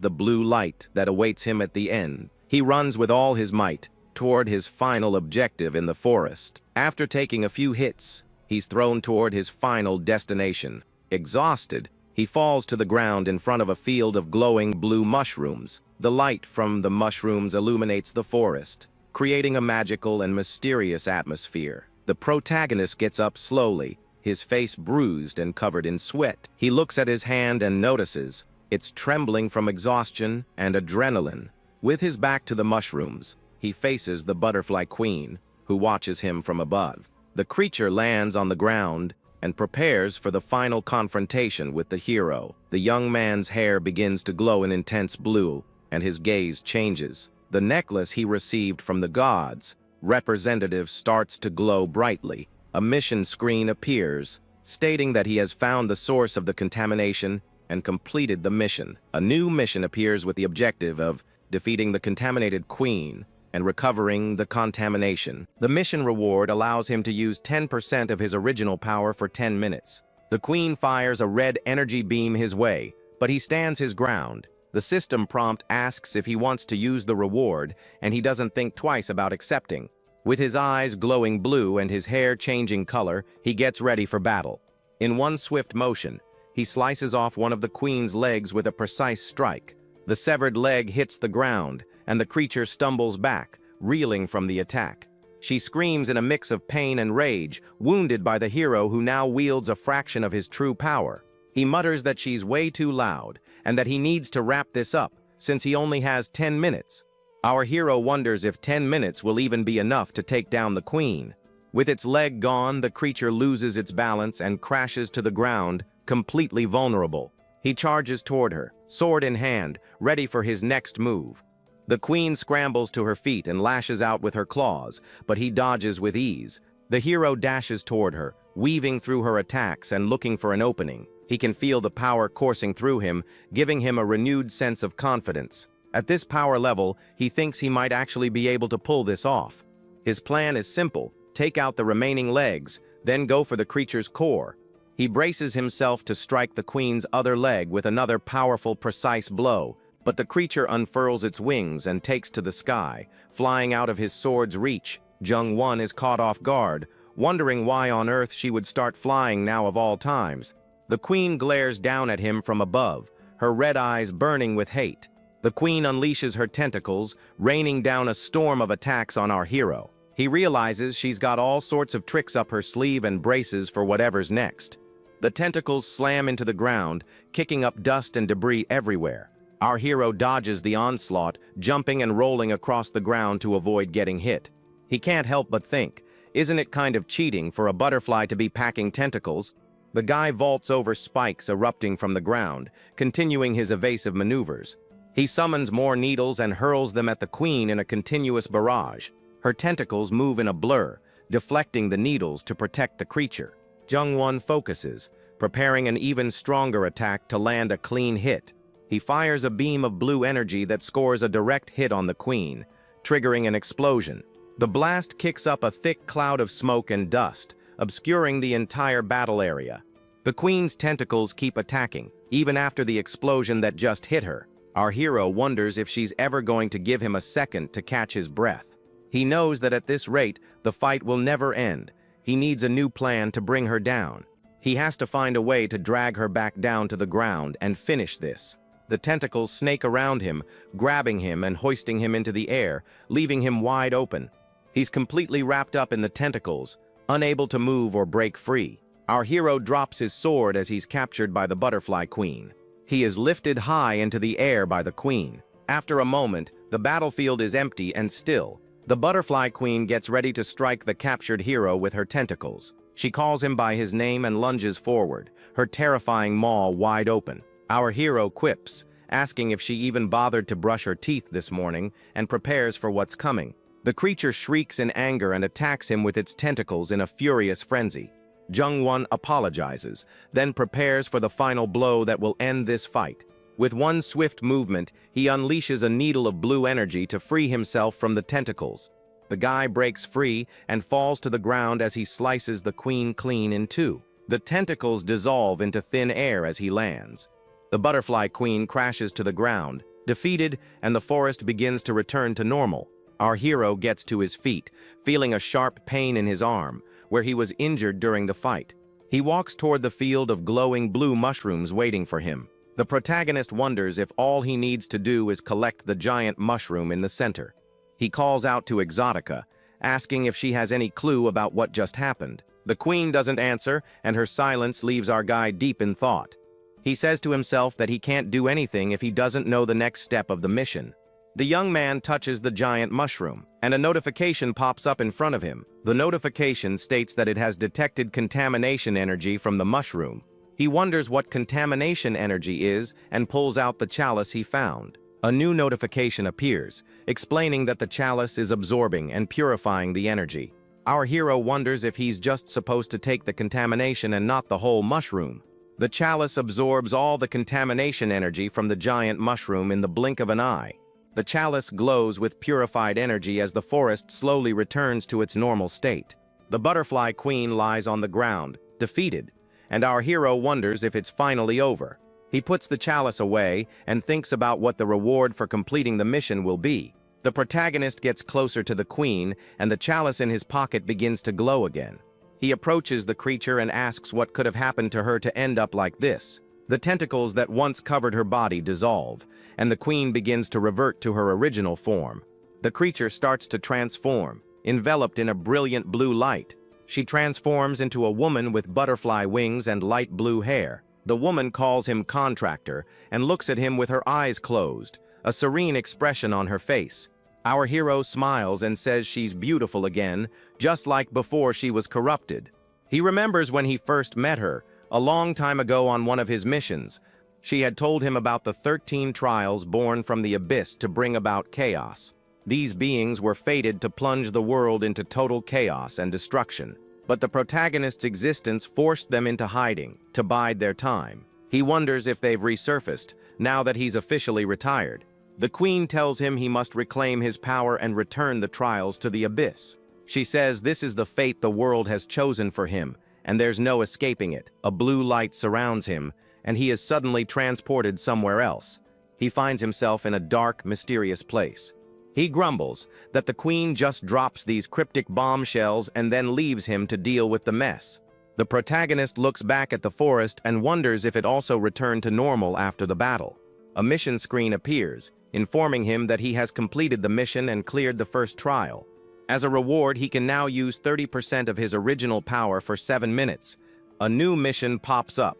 S1: the blue light that awaits him at the end. He runs with all his might toward his final objective in the forest. After taking a few hits, he's thrown toward his final destination. Exhausted, he falls to the ground in front of a field of glowing blue mushrooms. The light from the mushrooms illuminates the forest, creating a magical and mysterious atmosphere. The protagonist gets up slowly, his face bruised and covered in sweat. He looks at his hand and notices it's trembling from exhaustion and adrenaline. With his back to the mushrooms, he faces the butterfly queen, who watches him from above. The creature lands on the ground and prepares for the final confrontation with the hero. The young man's hair begins to glow an intense blue, and his gaze changes. The necklace he received from the gods' representative starts to glow brightly. A mission screen appears, stating that he has found the source of the contamination and completed the mission. A new mission appears with the objective of defeating the contaminated queen and recovering the contamination. The mission reward allows him to use 10% of his original power for 10 minutes. The queen fires a red energy beam his way, but he stands his ground. The system prompt asks if he wants to use the reward, and he doesn't think twice about accepting. With his eyes glowing blue and his hair changing color, he gets ready for battle. In one swift motion, he slices off one of the queen's legs with a precise strike. The severed leg hits the ground, and the creature stumbles back, reeling from the attack. She screams in a mix of pain and rage, wounded by the hero who now wields a fraction of his true power. He mutters that she's way too loud, and that he needs to wrap this up, since he only has 10 minutes. Our hero wonders if 10 minutes will even be enough to take down the queen. With its leg gone, the creature loses its balance and crashes to the ground, completely vulnerable. He charges toward her, sword in hand, ready for his next move. The queen scrambles to her feet and lashes out with her claws, but he dodges with ease. The hero dashes toward her, weaving through her attacks and looking for an opening. He can feel the power coursing through him, giving him a renewed sense of confidence. At this power level, he thinks he might actually be able to pull this off. His plan is simple: take out the remaining legs, then go for the creature's core. He braces himself to strike the queen's other leg with another powerful, precise blow, but the creature unfurls its wings and takes to the sky, flying out of his sword's reach. Jung-won is caught off guard, wondering why on earth she would start flying now of all times. The queen glares down at him from above, her red eyes burning with hate. The queen unleashes her tentacles, raining down a storm of attacks on our hero. He realizes she's got all sorts of tricks up her sleeve and braces for whatever's next. The tentacles slam into the ground, kicking up dust and debris everywhere. Our hero dodges the onslaught, jumping and rolling across the ground to avoid getting hit. He can't help but think, isn't it kind of cheating for a butterfly to be packing tentacles? The guy vaults over spikes erupting from the ground, continuing his evasive maneuvers. He summons more needles and hurls them at the queen in a continuous barrage. Her tentacles move in a blur, deflecting the needles to protect the creature. Jung-won focuses, preparing an even stronger attack to land a clean hit. He fires a beam of blue energy that scores a direct hit on the queen, triggering an explosion. The blast kicks up a thick cloud of smoke and dust, obscuring the entire battle area. The queen's tentacles keep attacking, even after the explosion that just hit her. Our hero wonders if she's ever going to give him a second to catch his breath. He knows that at this rate, the fight will never end. He needs a new plan to bring her down. He has to find a way to drag her back down to the ground and finish this. The tentacles snake around him, grabbing him and hoisting him into the air, leaving him wide open. He's completely wrapped up in the tentacles, unable to move or break free. Our hero drops his sword as he's captured by the butterfly queen. He is lifted high into the air by the queen. After a moment, the battlefield is empty and still. The butterfly queen gets ready to strike the captured hero with her tentacles. She calls him by his name and lunges forward, her terrifying maw wide open. Our hero quips, asking if she even bothered to brush her teeth this morning, and prepares for what's coming. The creature shrieks in anger and attacks him with its tentacles in a furious frenzy. Jung-won apologizes, then prepares for the final blow that will end this fight. With one swift movement, he unleashes a needle of blue energy to free himself from the tentacles. The guy breaks free and falls to the ground as he slices the queen clean in two. The tentacles dissolve into thin air as he lands. The butterfly queen crashes to the ground, defeated, and the forest begins to return to normal. Our hero gets to his feet, feeling a sharp pain in his arm, where he was injured during the fight. He walks toward the field of glowing blue mushrooms waiting for him. The protagonist wonders if all he needs to do is collect the giant mushroom in the center. He calls out to Exotica, asking if she has any clue about what just happened. The queen doesn't answer, and her silence leaves our guy deep in thought. He says to himself that he can't do anything if he doesn't know the next step of the mission. The young man touches the giant mushroom, and a notification pops up in front of him. The notification states that it has detected contamination energy from the mushroom. He wonders what contamination energy is and pulls out the chalice he found. A new notification appears, explaining that the chalice is absorbing and purifying the energy. Our hero wonders if he's just supposed to take the contamination and not the whole mushroom. The chalice absorbs all the contamination energy from the giant mushroom in the blink of an eye. The chalice glows with purified energy as the forest slowly returns to its normal state. The butterfly queen lies on the ground, defeated, and our hero wonders if it's finally over. He puts the chalice away and thinks about what the reward for completing the mission will be. The protagonist gets closer to the queen, and the chalice in his pocket begins to glow again. He approaches the creature and asks what could have happened to her to end up like this. The tentacles that once covered her body dissolve, and the queen begins to revert to her original form. The creature starts to transform, enveloped in a brilliant blue light. She transforms into a woman with butterfly wings and light blue hair. The woman calls him Contractor and looks at him with her eyes closed, a serene expression on her face. Our hero smiles and says she's beautiful again, just like before she was corrupted. He remembers when he first met her, a long time ago on one of his missions. She had told him about the 13 trials born from the abyss to bring about chaos. These beings were fated to plunge the world into total chaos and destruction. But the protagonist's existence forced them into hiding, to bide their time. He wonders if they've resurfaced, now that he's officially retired. The queen tells him he must reclaim his power and return the trials to the abyss. She says this is the fate the world has chosen for him, and there's no escaping it. A blue light surrounds him, and he is suddenly transported somewhere else. He finds himself in a dark, mysterious place. He grumbles that the queen just drops these cryptic bombshells and then leaves him to deal with the mess. The protagonist looks back at the forest and wonders if it also returned to normal after the battle. A mission screen appears, informing him that he has completed the mission and cleared the first trial. As a reward, he can now use 30% of his original power for 7 minutes. A new mission pops up.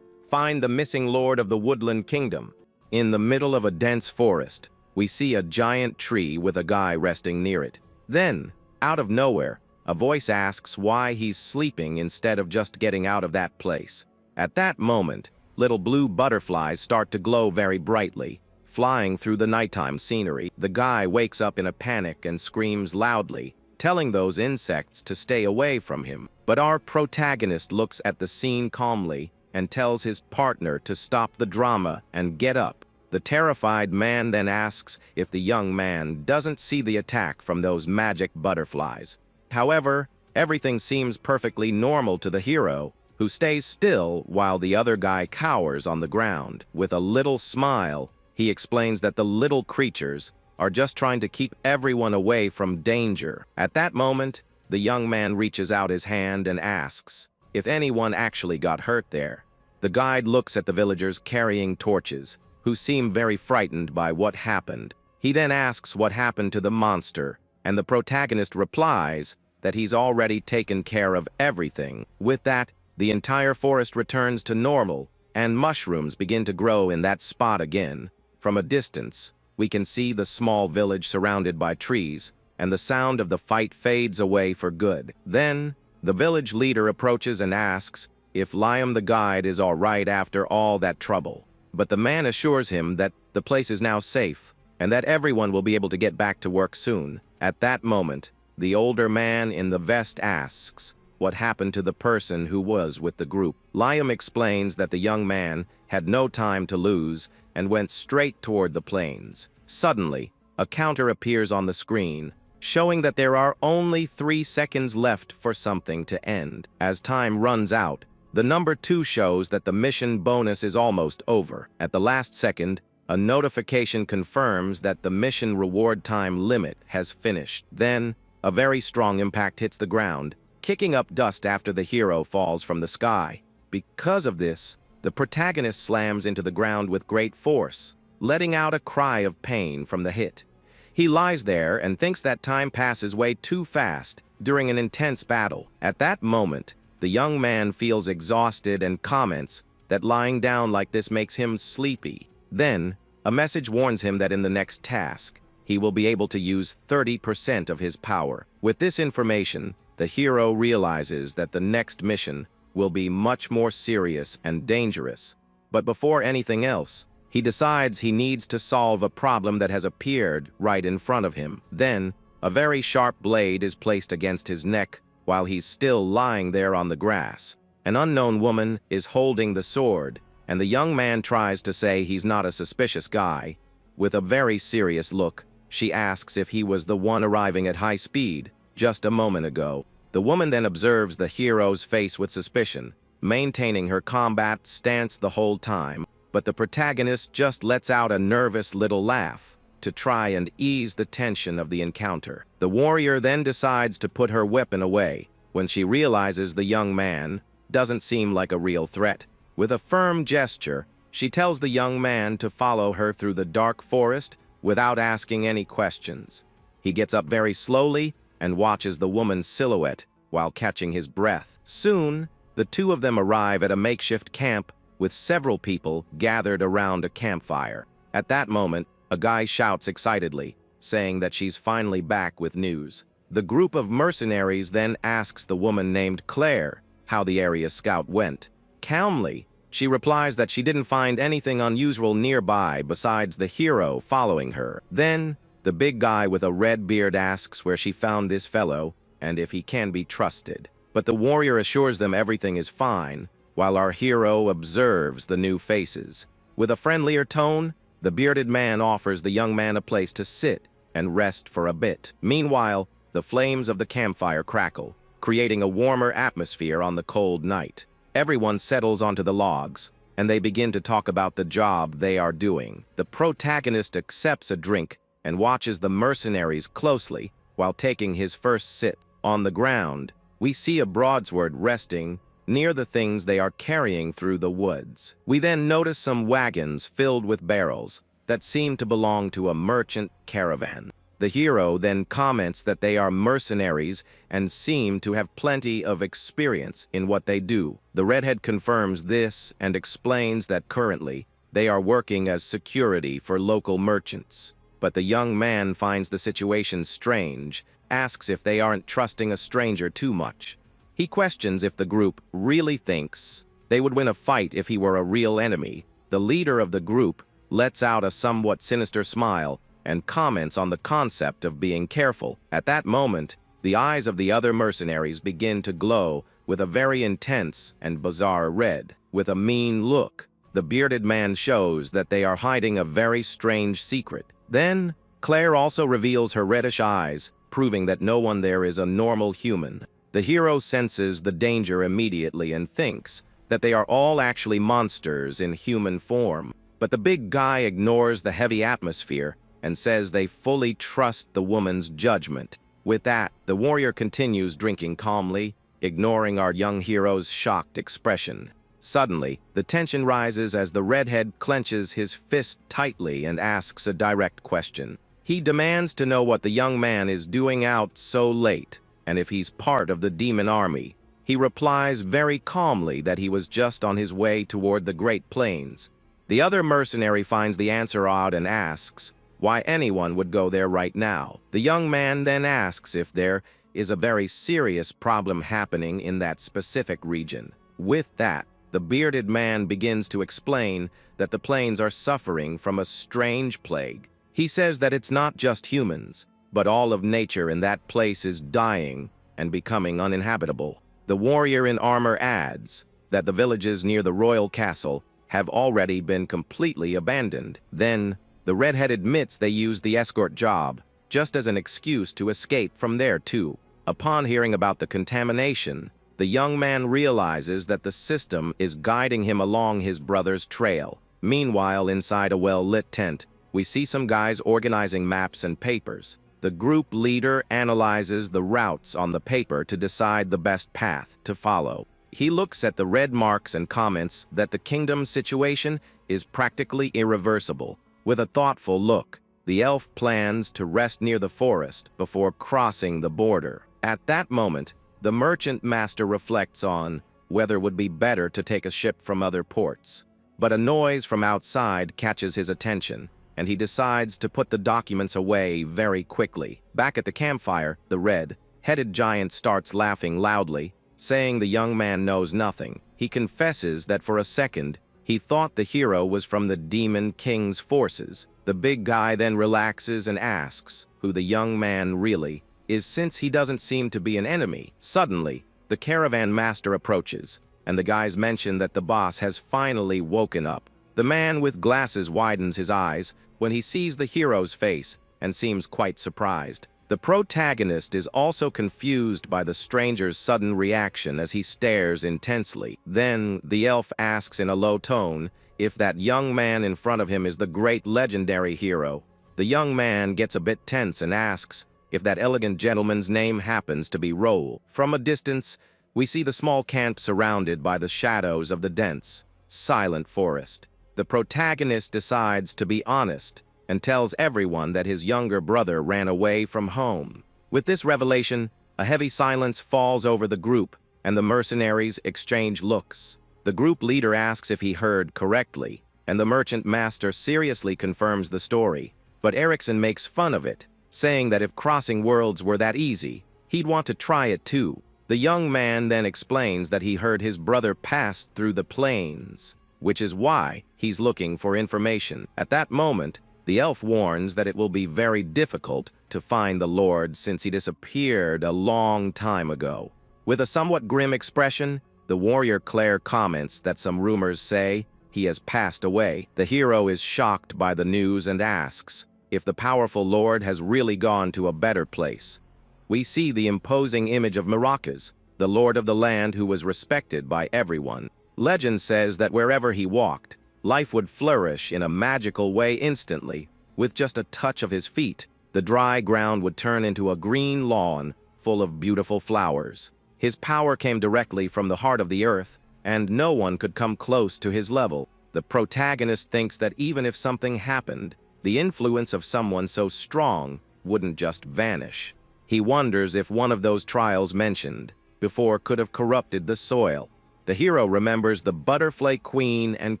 S1: Find the missing lord of the woodland kingdom. In the middle of a dense forest, we see a giant tree with a guy resting near it. Then, out of nowhere, a voice asks why he's sleeping instead of just getting out of that place. At that moment, little blue butterflies start to glow very brightly, flying through the nighttime scenery. The guy wakes up in a panic and screams loudly, telling those insects to stay away from him. But our protagonist looks at the scene calmly and tells his partner to stop the drama and get up. The terrified man then asks if the young man doesn't see the attack from those magic butterflies. However, everything seems perfectly normal to the hero, who stays still while the other guy cowers on the ground. With a little smile, he explains that the little creatures are just trying to keep everyone away from danger. At that moment, the young man reaches out his hand and asks if anyone actually got hurt there. The guide looks at the villagers carrying torches, who seem very frightened by what happened. He then asks what happened to the monster, and the protagonist replies that he's already taken care of everything. With that, the entire forest returns to normal, and mushrooms begin to grow in that spot again. From a distance, we can see the small village surrounded by trees, and the sound of the fight fades away for good. Then, the village leader approaches and asks if Liam the guide is all right after all that trouble. But the man assures him that the place is now safe, and that everyone will be able to get back to work soon. At that moment, the older man in the vest asks what happened to the person who was with the group. Liam explains that the young man had no time to lose and went straight toward the plains. Suddenly, a counter appears on the screen, showing that there are only 3 seconds left for something to end. As time runs out, the number 2 shows that the mission bonus is almost over. At the last second, a notification confirms that the mission reward time limit has finished. Then, a very strong impact hits the ground, kicking up dust after the hero falls from the sky. Because of this, the protagonist slams into the ground with great force, letting out a cry of pain from the hit. He lies there and thinks that time passes way too fast during an intense battle. At that moment, the young man feels exhausted and comments that lying down like this makes him sleepy. Then, a message warns him that in the next task, he will be able to use 30% of his power. With this information, the hero realizes that the next mission will be much more serious and dangerous. But before anything else, he decides he needs to solve a problem that has appeared right in front of him. Then, a very sharp blade is placed against his neck while he's still lying there on the grass. An unknown woman is holding the sword, and the young man tries to say he's not a suspicious guy. With a very serious look, she asks if he was the one arriving at high speed just a moment ago. The woman then observes the hero's face with suspicion, maintaining her combat stance the whole time. But the protagonist just lets out a nervous little laugh to try and ease the tension of the encounter. The warrior then decides to put her weapon away when she realizes the young man doesn't seem like a real threat. With a firm gesture, she tells the young man to follow her through the dark forest without asking any questions. He gets up very slowly and watches the woman's silhouette while catching his breath. Soon, the two of them arrive at a makeshift camp with several people gathered around a campfire. At that moment, a guy shouts excitedly, saying that she's finally back with news. The group of mercenaries then asks the woman named Claire how the area scout went. Calmly, she replies that she didn't find anything unusual nearby besides the hero following her. Then, the big guy with a red beard asks where she found this fellow and if he can be trusted. But the warrior assures them everything is fine, while our hero observes the new faces. With a friendlier tone, the bearded man offers the young man a place to sit and rest for a bit. Meanwhile, the flames of the campfire crackle, creating a warmer atmosphere on the cold night. Everyone settles onto the logs, and they begin to talk about the job they are doing. The protagonist accepts a drink and watches the mercenaries closely while taking his first sip. On the ground, we see a broadsword resting near the things they are carrying through the woods. We then notice some wagons filled with barrels that seem to belong to a merchant caravan. The hero then comments that they are mercenaries and seem to have plenty of experience in what they do. The redhead confirms this and explains that currently they are working as security for local merchants. But the young man finds the situation strange, asks if they aren't trusting a stranger too much. He questions if the group really thinks they would win a fight if he were a real enemy. The leader of the group lets out a somewhat sinister smile and comments on the concept of being careful. At that moment, the eyes of the other mercenaries begin to glow with a very intense and bizarre red. With a mean look, the bearded man shows that they are hiding a very strange secret. Then, Claire also reveals her reddish eyes, proving that no one there is a normal human. The hero senses the danger immediately and thinks that they are all actually monsters in human form. But the big guy ignores the heavy atmosphere and says they fully trust the woman's judgment. With that, the warrior continues drinking calmly, ignoring our young hero's shocked expression. Suddenly, the tension rises as the redhead clenches his fist tightly and asks a direct question. He demands to know what the young man is doing out so late, and if he's part of the demon army. He replies very calmly that he was just on his way toward the Great Plains. The other mercenary finds the answer odd and asks why anyone would go there right now. The young man then asks if there is a very serious problem happening in that specific region. With that, the bearded man begins to explain that the plains are suffering from a strange plague. He says that it's not just humans, but all of nature in that place is dying and becoming uninhabitable. The warrior in armor adds that the villages near the royal castle have already been completely abandoned. Then, the redhead admits they used the escort job just as an excuse to escape from there too. Upon hearing about the contamination, the young man realizes that the system is guiding him along his brother's trail. Meanwhile, inside a well-lit tent, we see some guys organizing maps and papers. The group leader analyzes the routes on the paper to decide the best path to follow. He looks at the red marks and comments that the kingdom's situation is practically irreversible. With a thoughtful look, the elf plans to rest near the forest before crossing the border. At that moment, the merchant master reflects on whether it would be better to take a ship from other ports. But a noise from outside catches his attention, and he decides to put the documents away very quickly. Back at the campfire, the red-headed giant starts laughing loudly, saying the young man knows nothing. He confesses that for a second, he thought the hero was from the Demon King's forces. The big guy then relaxes and asks who the young man really is, since he doesn't seem to be an enemy. Suddenly, the caravan master approaches, and the guys mention that the boss has finally woken up. The man with glasses widens his eyes when he sees the hero's face and seems quite surprised. The protagonist is also confused by the stranger's sudden reaction as he stares intensely. Then, the elf asks in a low tone if that young man in front of him is the great legendary hero. The young man gets a bit tense and asks if that elegant gentleman's name happens to be Roll. From a distance, we see the small camp surrounded by the shadows of the dense, silent forest. The protagonist decides to be honest and tells everyone that his younger brother ran away from home. With this revelation, a heavy silence falls over the group, and the mercenaries exchange looks. The group leader asks if he heard correctly, and the merchant master seriously confirms the story. But Erickson makes fun of it, saying that if crossing worlds were that easy, he'd want to try it too. The young man then explains that he heard his brother pass through the plains, which is why he's looking for information. At that moment, the elf warns that it will be very difficult to find the Lord since he disappeared a long time ago. With a somewhat grim expression, the warrior Claire comments that some rumors say he has passed away. The hero is shocked by the news and asks if the powerful Lord has really gone to a better place. We see the imposing image of Maracas, the lord of the land who was respected by everyone. Legend says that wherever he walked, life would flourish in a magical way instantly. With just a touch of his feet, the dry ground would turn into a green lawn full of beautiful flowers. His power came directly from the heart of the earth, and no one could come close to his level. The protagonist thinks that even if something happened, the influence of someone so strong wouldn't just vanish. He wonders if one of those trials mentioned before could have corrupted the soil. The hero remembers the Butterfly Queen and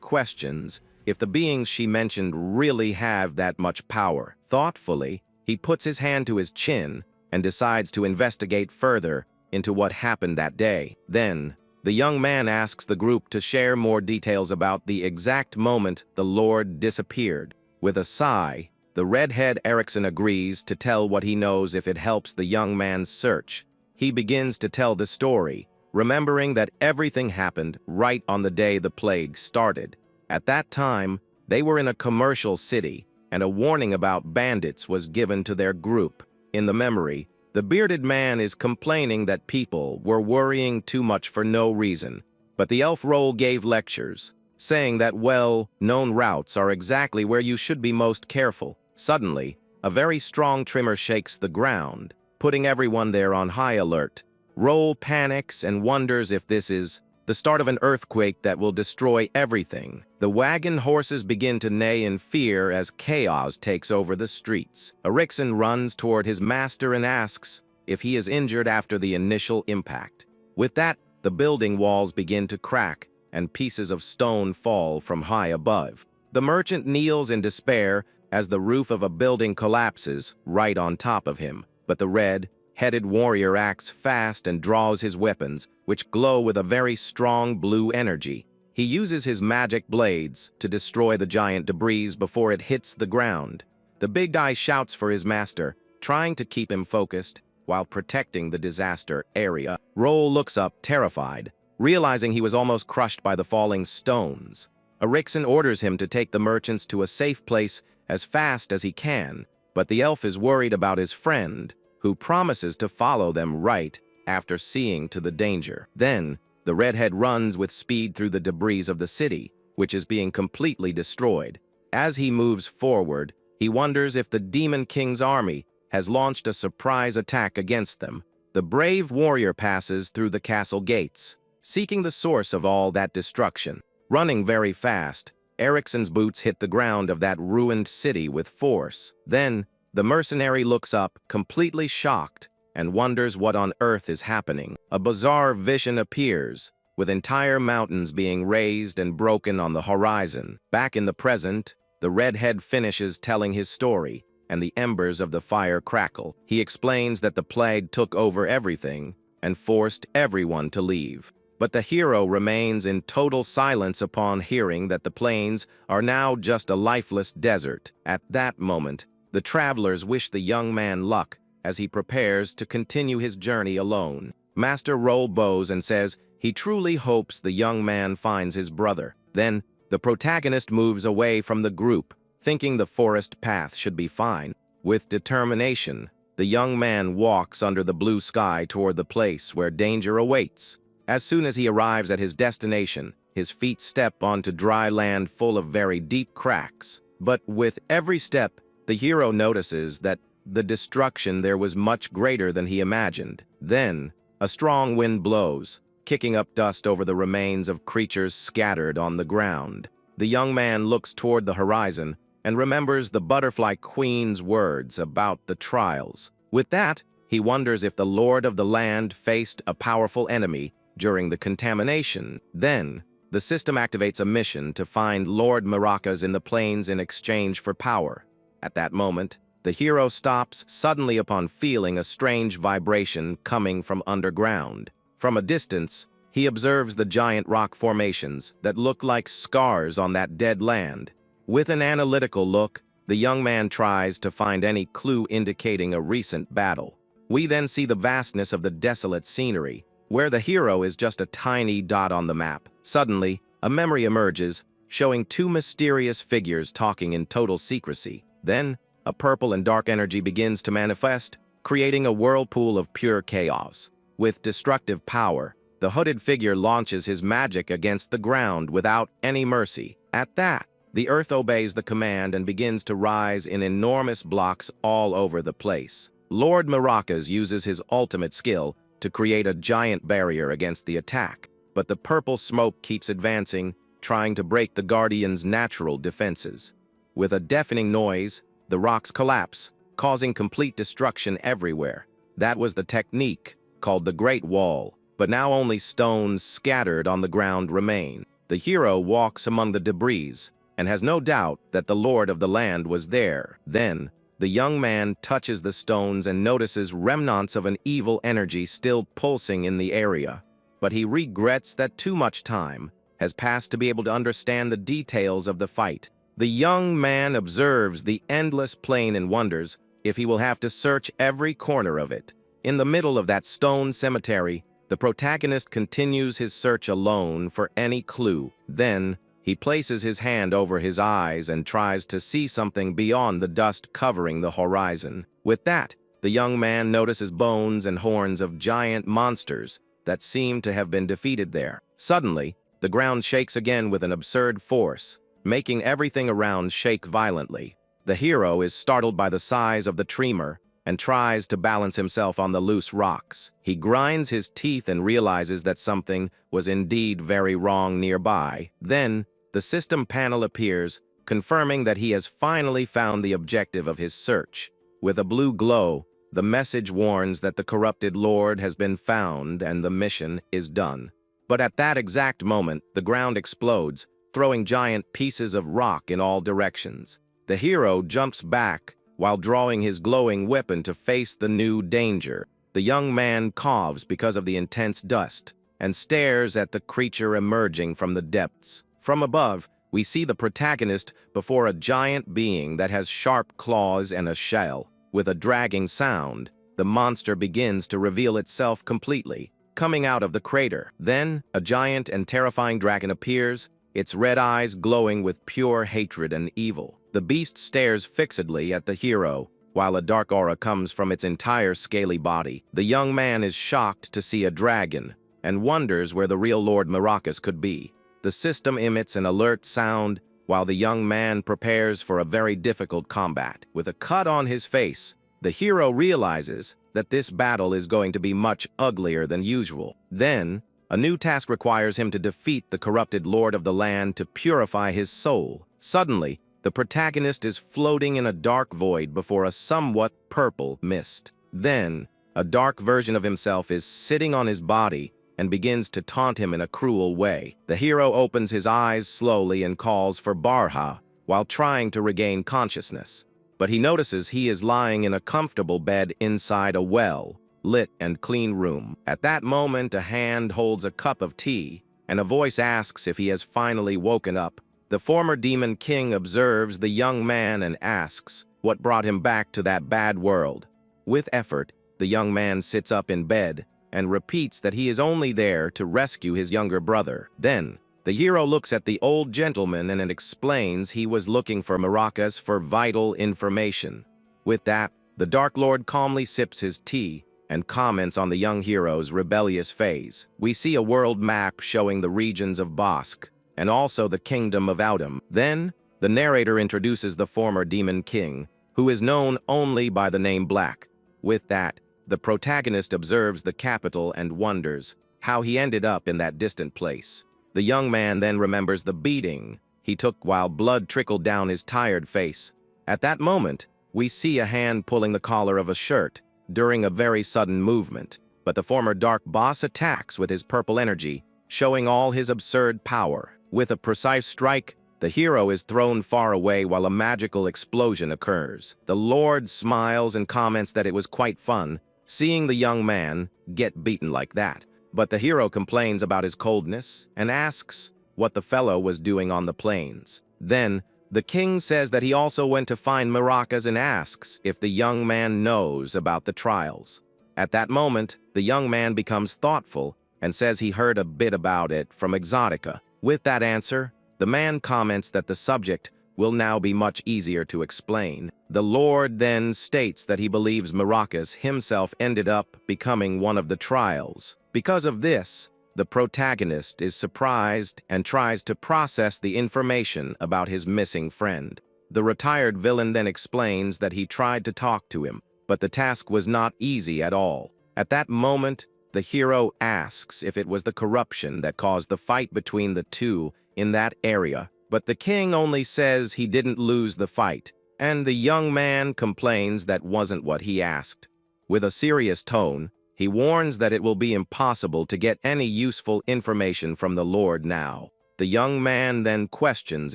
S1: questions if the beings she mentioned really have that much power. Thoughtfully, he puts his hand to his chin and decides to investigate further into what happened that day. Then, the young man asks the group to share more details about the exact moment the Lord disappeared. With a sigh, the redhead Erickson agrees to tell what he knows if it helps the young man's search. He begins to tell the story, remembering that everything happened right on the day the plague started. At that time, they were in a commercial city, and a warning about bandits was given to their group. In the memory, the bearded man is complaining that people were worrying too much for no reason, but the elf Roll gave lectures, saying that well-known routes are exactly where you should be most careful. Suddenly, a very strong tremor shakes the ground, putting everyone there on high alert. Roll panics and wonders if this is the start of an earthquake that will destroy everything. The wagon horses begin to neigh in fear as chaos takes over the streets. Erickson runs toward his master and asks if he is injured after the initial impact. With that, the building walls begin to crack and pieces of stone fall from high above. The merchant kneels in despair as the roof of a building collapses right on top of him, but the red-headed warrior acts fast and draws his weapons, which glow with a very strong blue energy. He uses his magic blades to destroy the giant debris before it hits the ground. The big guy shouts for his master, trying to keep him focused while protecting the disaster area. Roll looks up, terrified, realizing he was almost crushed by the falling stones. Erickson orders him to take the merchants to a safe place as fast as he can, but the elf is worried about his friend, who promises to follow them right after seeing to the danger. Then, the redhead runs with speed through the debris of the city, which is being completely destroyed. As he moves forward, he wonders if the Demon King's army has launched a surprise attack against them. The brave warrior passes through the castle gates, seeking the source of all that destruction. Running very fast, Erickson's boots hit the ground of that ruined city with force. Then, the mercenary looks up, completely shocked, and wonders what on earth is happening. A bizarre vision appears, with entire mountains being razed and broken on the horizon. Back in the present, the redhead finishes telling his story, and the embers of the fire crackle. He explains that the plague took over everything and forced everyone to leave. But the hero remains in total silence upon hearing that the plains are now just a lifeless desert. At that moment, the travelers wish the young man luck as he prepares to continue his journey alone. Master Roll bows and says he truly hopes the young man finds his brother. Then, the protagonist moves away from the group, thinking the forest path should be fine. With determination, the young man walks under the blue sky toward the place where danger awaits. As soon as he arrives at his destination, his feet step onto dry land full of very deep cracks. But with every step, the hero notices that the destruction there was much greater than he imagined. Then, a strong wind blows, kicking up dust over the remains of creatures scattered on the ground. The young man looks toward the horizon and remembers the butterfly queen's words about the trials. With that, he wonders if the lord of the land faced a powerful enemy during the contamination. Then, the system activates a mission to find Lord Maracas in the plains in exchange for power. At that moment, the hero stops suddenly upon feeling a strange vibration coming from underground. From a distance, he observes the giant rock formations that look like scars on that dead land. With an analytical look, the young man tries to find any clue indicating a recent battle. We then see the vastness of the desolate scenery, where the hero is just a tiny dot on the map. Suddenly, a memory emerges, showing two mysterious figures talking in total secrecy. Then, a purple and dark energy begins to manifest, creating a whirlpool of pure chaos. With destructive power, the hooded figure launches his magic against the ground without any mercy. At that, the earth obeys the command and begins to rise in enormous blocks all over the place. Lord Maracas uses his ultimate skill to create a giant barrier against the attack, but the purple smoke keeps advancing, trying to break the Guardian's natural defenses. With a deafening noise, the rocks collapse, causing complete destruction everywhere. That was the technique, called the Great Wall, but now only stones scattered on the ground remain. The hero walks among the debris, and has no doubt that the lord of the land was there. Then, the young man touches the stones and notices remnants of an evil energy still pulsing in the area. But he regrets that too much time has passed to be able to understand the details of the fight. The young man observes the endless plain and wonders if he will have to search every corner of it. In the middle of that stone cemetery, the protagonist continues his search alone for any clue. Then, he places his hand over his eyes and tries to see something beyond the dust covering the horizon. With that, the young man notices bones and horns of giant monsters that seem to have been defeated there. Suddenly, the ground shakes again with an absurd force, making everything around shake violently. The hero is startled by the size of the tremor and tries to balance himself on the loose rocks. He grinds his teeth and realizes that something was indeed very wrong nearby. Then, the system panel appears, confirming that he has finally found the objective of his search. With a blue glow, the message warns that the corrupted lord has been found and the mission is done. But at that exact moment, the ground explodes, throwing giant pieces of rock in all directions. The hero jumps back while drawing his glowing weapon to face the new danger. The young man coughs because of the intense dust and stares at the creature emerging from the depths. From above, we see the protagonist before a giant being that has sharp claws and a shell. With a dragging sound, the monster begins to reveal itself completely, coming out of the crater. Then, a giant and terrifying dragon appears, its red eyes glowing with pure hatred and evil. The beast stares fixedly at the hero, while a dark aura comes from its entire scaly body. The young man is shocked to see a dragon, and wonders where the real Lord Maracas could be. The system emits an alert sound, while the young man prepares for a very difficult combat. With a cut on his face, the hero realizes that this battle is going to be much uglier than usual. Then, a new task requires him to defeat the corrupted lord of the land to purify his soul. Suddenly, the protagonist is floating in a dark void before a somewhat purple mist. Then, a dark version of himself is sitting on his body and begins to taunt him in a cruel way. The hero opens his eyes slowly and calls for Barha, while trying to regain consciousness. But he notices he is lying in a comfortable bed inside a well-lit and clean room. At that moment, a hand holds a cup of tea, and a voice asks if he has finally woken up. The former demon king observes the young man and asks what brought him back to that bad world. With effort, the young man sits up in bed and repeats that he is only there to rescue his younger brother. Then, the hero looks at the old gentleman and explains he was looking for maracas for vital information. With that, the Dark Lord calmly sips his tea and comments on the young hero's rebellious phase. We see a world map showing the regions of Bosque and also the kingdom of Autumn. Then, the narrator introduces the former demon king, who is known only by the name Black. With that, the protagonist observes the capital and wonders how he ended up in that distant place. The young man then remembers the beating he took while blood trickled down his tired face. At that moment, we see a hand pulling the collar of a shirt during a very sudden movement, but the former dark boss attacks with his purple energy, showing all his absurd power. With a precise strike, the hero is thrown far away while a magical explosion occurs. The Lord smiles and comments that it was quite fun seeing the young man get beaten like that. But the hero complains about his coldness and asks what the fellow was doing on the plains. Then, the king says that he also went to find maracas and asks if the young man knows about the trials. At that moment, the young man becomes thoughtful and says he heard a bit about it from Exotica. With that answer, the man comments that the subject will now be much easier to explain. The Lord then states that he believes maracas himself ended up becoming one of the trials. Because of this, the protagonist is surprised and tries to process the information about his missing friend. The retired villain then explains that he tried to talk to him, but the task was not easy at all. At that moment, the hero asks if it was the corruption that caused the fight between the two in that area, but the king only says he didn't lose the fight, and the young man complains that wasn't what he asked. With a serious tone, he warns that it will be impossible to get any useful information from the Lord now. The young man then questions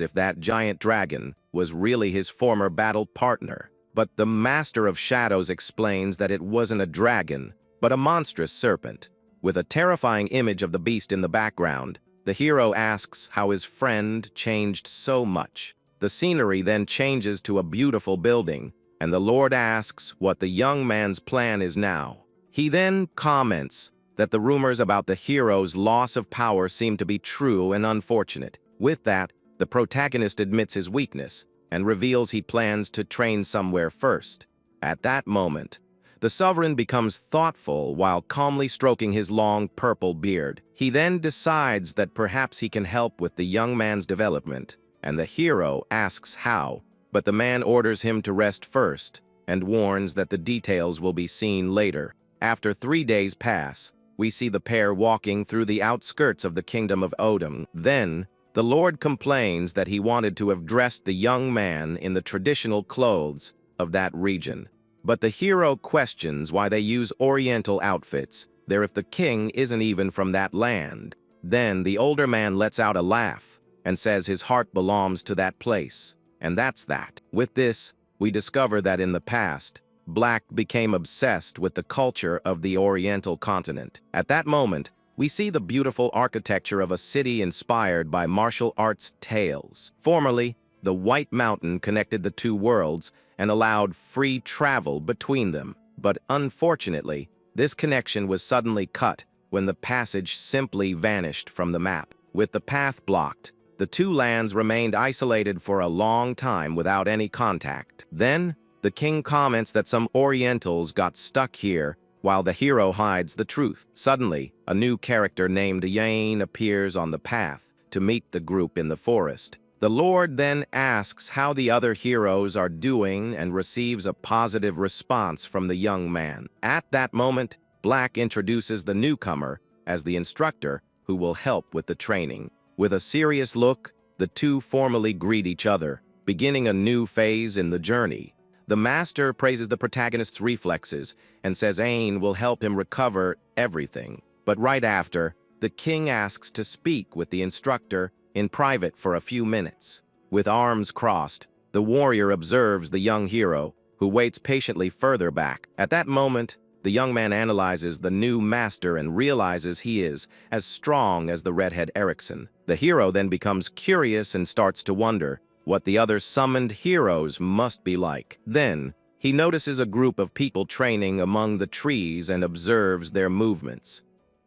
S1: if that giant dragon was really his former battle partner, but the Master of Shadows explains that it wasn't a dragon, but a monstrous serpent. With a terrifying image of the beast in the background, the hero asks how his friend changed so much. The scenery then changes to a beautiful building, and the Lord asks what the young man's plan is now. He then comments that the rumors about the hero's loss of power seem to be true and unfortunate. With that, the protagonist admits his weakness and reveals he plans to train somewhere first. At that moment, the sovereign becomes thoughtful while calmly stroking his long purple beard. He then decides that perhaps he can help with the young man's development, and the hero asks how, but the man orders him to rest first and warns that the details will be seen later. After 3 days pass, we see the pair walking through the outskirts of the kingdom of Odom. Then, the Lord complains that he wanted to have dressed the young man in the traditional clothes of that region. But the hero questions why they use oriental outfits there if the king isn't even from that land. Then the older man lets out a laugh and says his heart belongs to that place. And that's that. With this, we discover that in the past, Black became obsessed with the culture of the Oriental continent. At that moment, we see the beautiful architecture of a city inspired by martial arts tales. Formerly, the White Mountain connected the two worlds and allowed free travel between them. But unfortunately, this connection was suddenly cut when the passage simply vanished from the map. With the path blocked, the two lands remained isolated for a long time without any contact. Then, the king comments that some Orientals got stuck here while the hero hides the truth. Suddenly, a new character named Yane appears on the path to meet the group in the forest. The Lord then asks how the other heroes are doing and receives a positive response from the young man. At that moment, Black introduces the newcomer as the instructor who will help with the training. With a serious look, the two formally greet each other, beginning a new phase in the journey. The master praises the protagonist's reflexes and says Ain will help him recover everything. But right after, the king asks to speak with the instructor in private for a few minutes. With arms crossed, the warrior observes the young hero, who waits patiently further back. At that moment, the young man analyzes the new master and realizes he is as strong as the redhead Erickson. The hero then becomes curious and starts to wonder what the other summoned heroes must be like. Then, he notices a group of people training among the trees and observes their movements.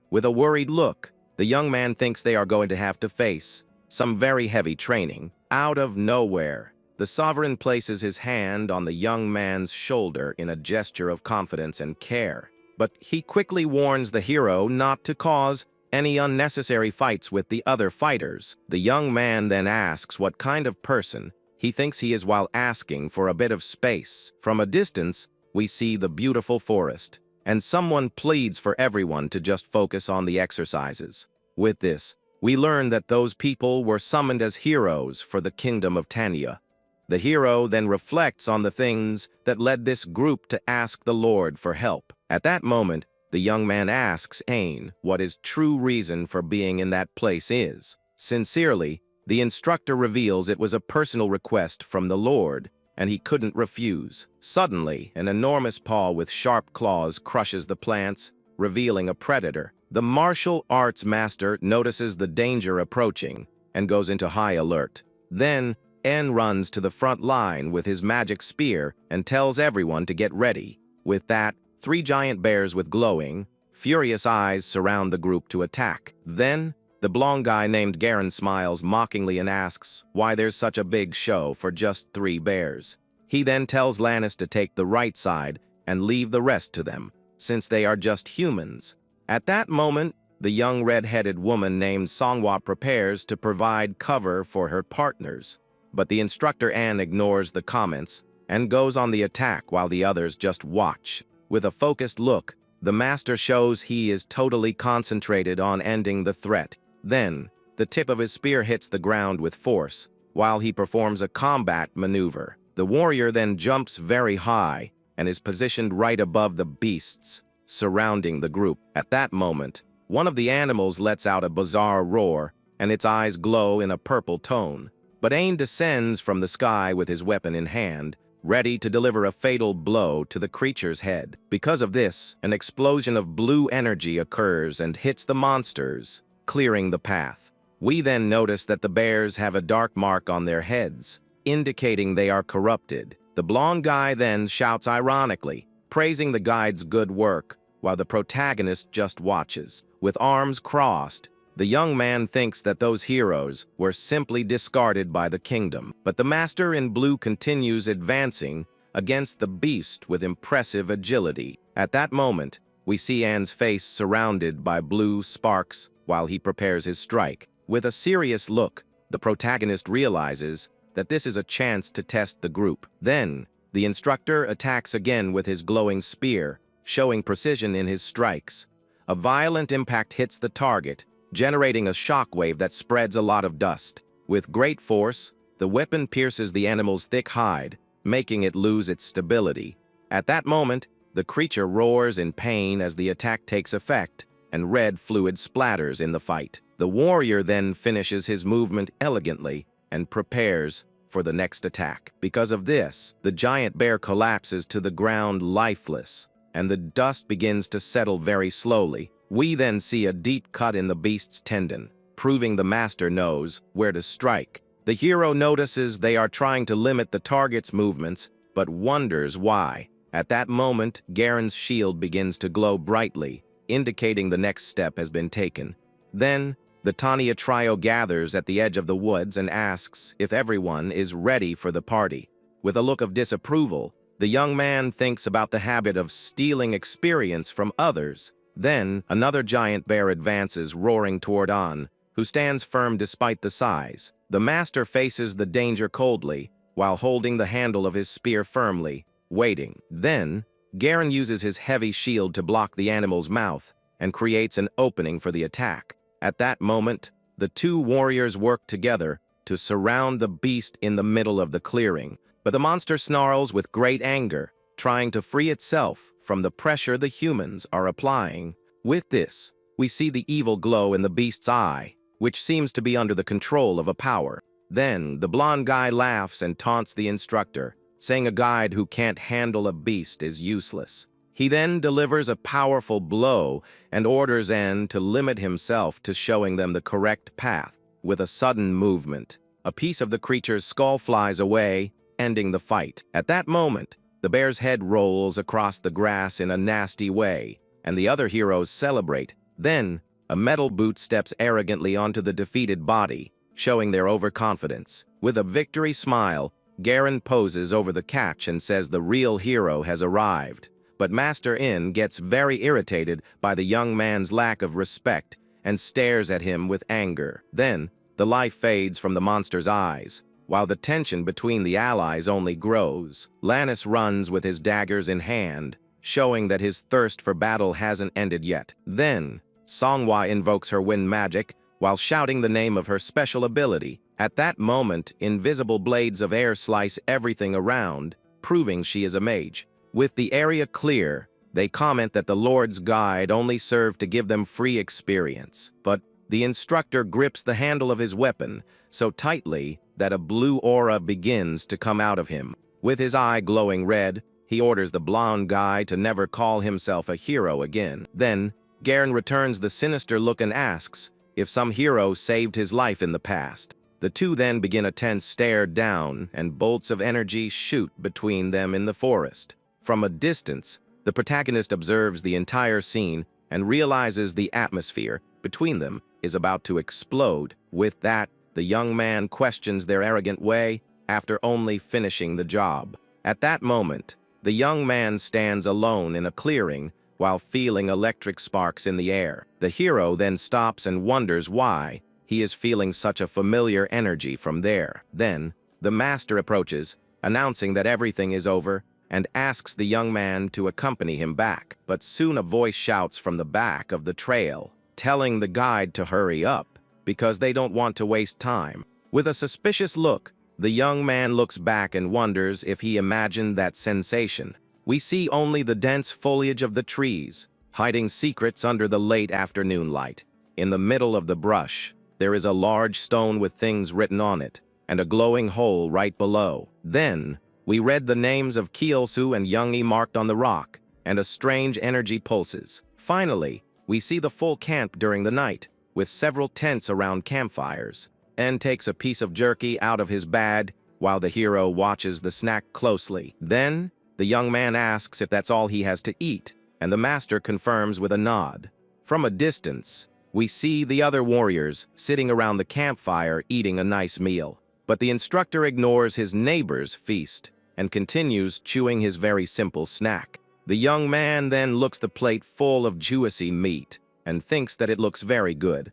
S1: With a worried look, the young man thinks they are going to have to face some very heavy training. Out of nowhere, the sovereign places his hand on the young man's shoulder in a gesture of confidence and care. But he quickly warns the hero not to cause any unnecessary fights with the other fighters. The young man then asks what kind of person he thinks he is while asking for a bit of space. From a distance, we see the beautiful forest, and someone pleads for everyone to just focus on the exercises. With this, we learn that those people were summoned as heroes for the kingdom of Tanya. The hero then reflects on the things that led this group to ask the Lord for help. At that moment, the young man asks Ain what his true reason for being in that place is. Sincerely, the instructor reveals it was a personal request from the Lord, and he couldn't refuse. Suddenly, an enormous paw with sharp claws crushes the plants, revealing a predator. The martial arts master notices the danger approaching and goes into high alert. Then, En runs to the front line with his magic spear and tells everyone to get ready. With that, 3 giant bears with glowing, furious eyes surround the group to attack. Then, the blonde guy named Garen smiles mockingly and asks why there's such a big show for just 3 bears. He then tells Lannis to take the right side and leave the rest to them, since they are just humans. At that moment, the young red-headed woman named Songhua prepares to provide cover for her partners. But the instructor Anne ignores the comments and goes on the attack while the others just watch. With a focused look, the master shows he is totally concentrated on ending the threat. Then, the tip of his spear hits the ground with force, while he performs a combat maneuver. The warrior then jumps very high and is positioned right above the beasts surrounding the group. At that moment, one of the animals lets out a bizarre roar, and its eyes glow in a purple tone. But Ain descends from the sky with his weapon in hand, ready to deliver a fatal blow to the creature's head. Because of this, an explosion of blue energy occurs and hits the monsters, clearing the path. We then notice that the bears have a dark mark on their heads, indicating they are corrupted. The blonde guy then shouts ironically, praising the guide's good work, while the protagonist just watches. With arms crossed, the young man thinks that those heroes were simply discarded by the kingdom. But the master in blue continues advancing against the beast with impressive agility. At that moment, we see Anne's face surrounded by blue sparks while he prepares his strike. With a serious look, the protagonist realizes that this is a chance to test the group. Then, the instructor attacks again with his glowing spear, showing precision in his strikes. A violent impact hits the target, generating a shockwave that spreads a lot of dust. With great force, the weapon pierces the animal's thick hide, making it lose its stability. At that moment, the creature roars in pain as the attack takes effect, and red fluid splatters in the fight. The warrior then finishes his movement elegantly and prepares for the next attack. Because of this, the giant bear collapses to the ground lifeless, and the dust begins to settle very slowly. We then see a deep cut in the beast's tendon, proving the master knows where to strike. The hero notices they are trying to limit the target's movements, but wonders why. At that moment, Garen's shield begins to glow brightly, indicating the next step has been taken. Then, the Tanya trio gathers at the edge of the woods and asks if everyone is ready for the party. With a look of disapproval, the young man thinks about the habit of stealing experience from others. Then, another giant bear advances, roaring toward An, who stands firm despite the size. The master faces the danger coldly, while holding the handle of his spear firmly, waiting. Then, Garen uses his heavy shield to block the animal's mouth and creates an opening for the attack. At that moment, the 2 warriors work together to surround the beast in the middle of the clearing. But the monster snarls with great anger, trying to free itself from the pressure the humans are applying. With this, we see the evil glow in the beast's eye, which seems to be under the control of a power. Then, the blonde guy laughs and taunts the instructor, saying a guide who can't handle a beast is useless. He then delivers a powerful blow and orders En to limit himself to showing them the correct path. With a sudden movement, a piece of the creature's skull flies away, ending the fight. At that moment, the bear's head rolls across the grass in a nasty way, and the other heroes celebrate. Then, a metal boot steps arrogantly onto the defeated body, showing their overconfidence. With a victory smile, Garen poses over the catch and says the real hero has arrived. But Master In gets very irritated by the young man's lack of respect and stares at him with anger. Then, the life fades from the monster's eyes, while the tension between the allies only grows. Lannis runs with his daggers in hand, showing that his thirst for battle hasn't ended yet. Then, Songhua invokes her wind magic while shouting the name of her special ability. At that moment, invisible blades of air slice everything around, proving she is a mage. With the area clear, they comment that the Lord's guide only served to give them free experience. But the instructor grips the handle of his weapon so tightly that a blue aura begins to come out of him. With his eye glowing red, he orders the blonde guy to never call himself a hero again. Then, Garen returns the sinister look and asks if some hero saved his life in the past. The two then begin a tense stare down, and bolts of energy shoot between them in the forest. From a distance, the protagonist observes the entire scene and realizes the atmosphere between them is about to explode. With that, the young man questions their arrogant way after only finishing the job. At that moment, the young man stands alone in a clearing while feeling electric sparks in the air. The hero then stops and wonders why he is feeling such a familiar energy from there. Then, the master approaches, announcing that everything is over, and asks the young man to accompany him back. But soon a voice shouts from the back of the trail, telling the guide to hurry up, because they don't want to waste time. With a suspicious look, the young man looks back and wonders if he imagined that sensation. We see only the dense foliage of the trees, hiding secrets under the late afternoon light. In the middle of the brush, there is a large stone with things written on it, and a glowing hole right below. Then, we read the names of Kiyosu and Youngie marked on the rock, and a strange energy pulses. Finally, we see the full camp during the night, with several tents around campfires. En takes a piece of jerky out of his bag, while the hero watches the snack closely. Then, the young man asks if that's all he has to eat, and the master confirms with a nod. From a distance, we see the other warriors sitting around the campfire eating a nice meal. But the instructor ignores his neighbor's feast and continues chewing his very simple snack. The young man then looks the plate full of juicy meat and thinks that it looks very good.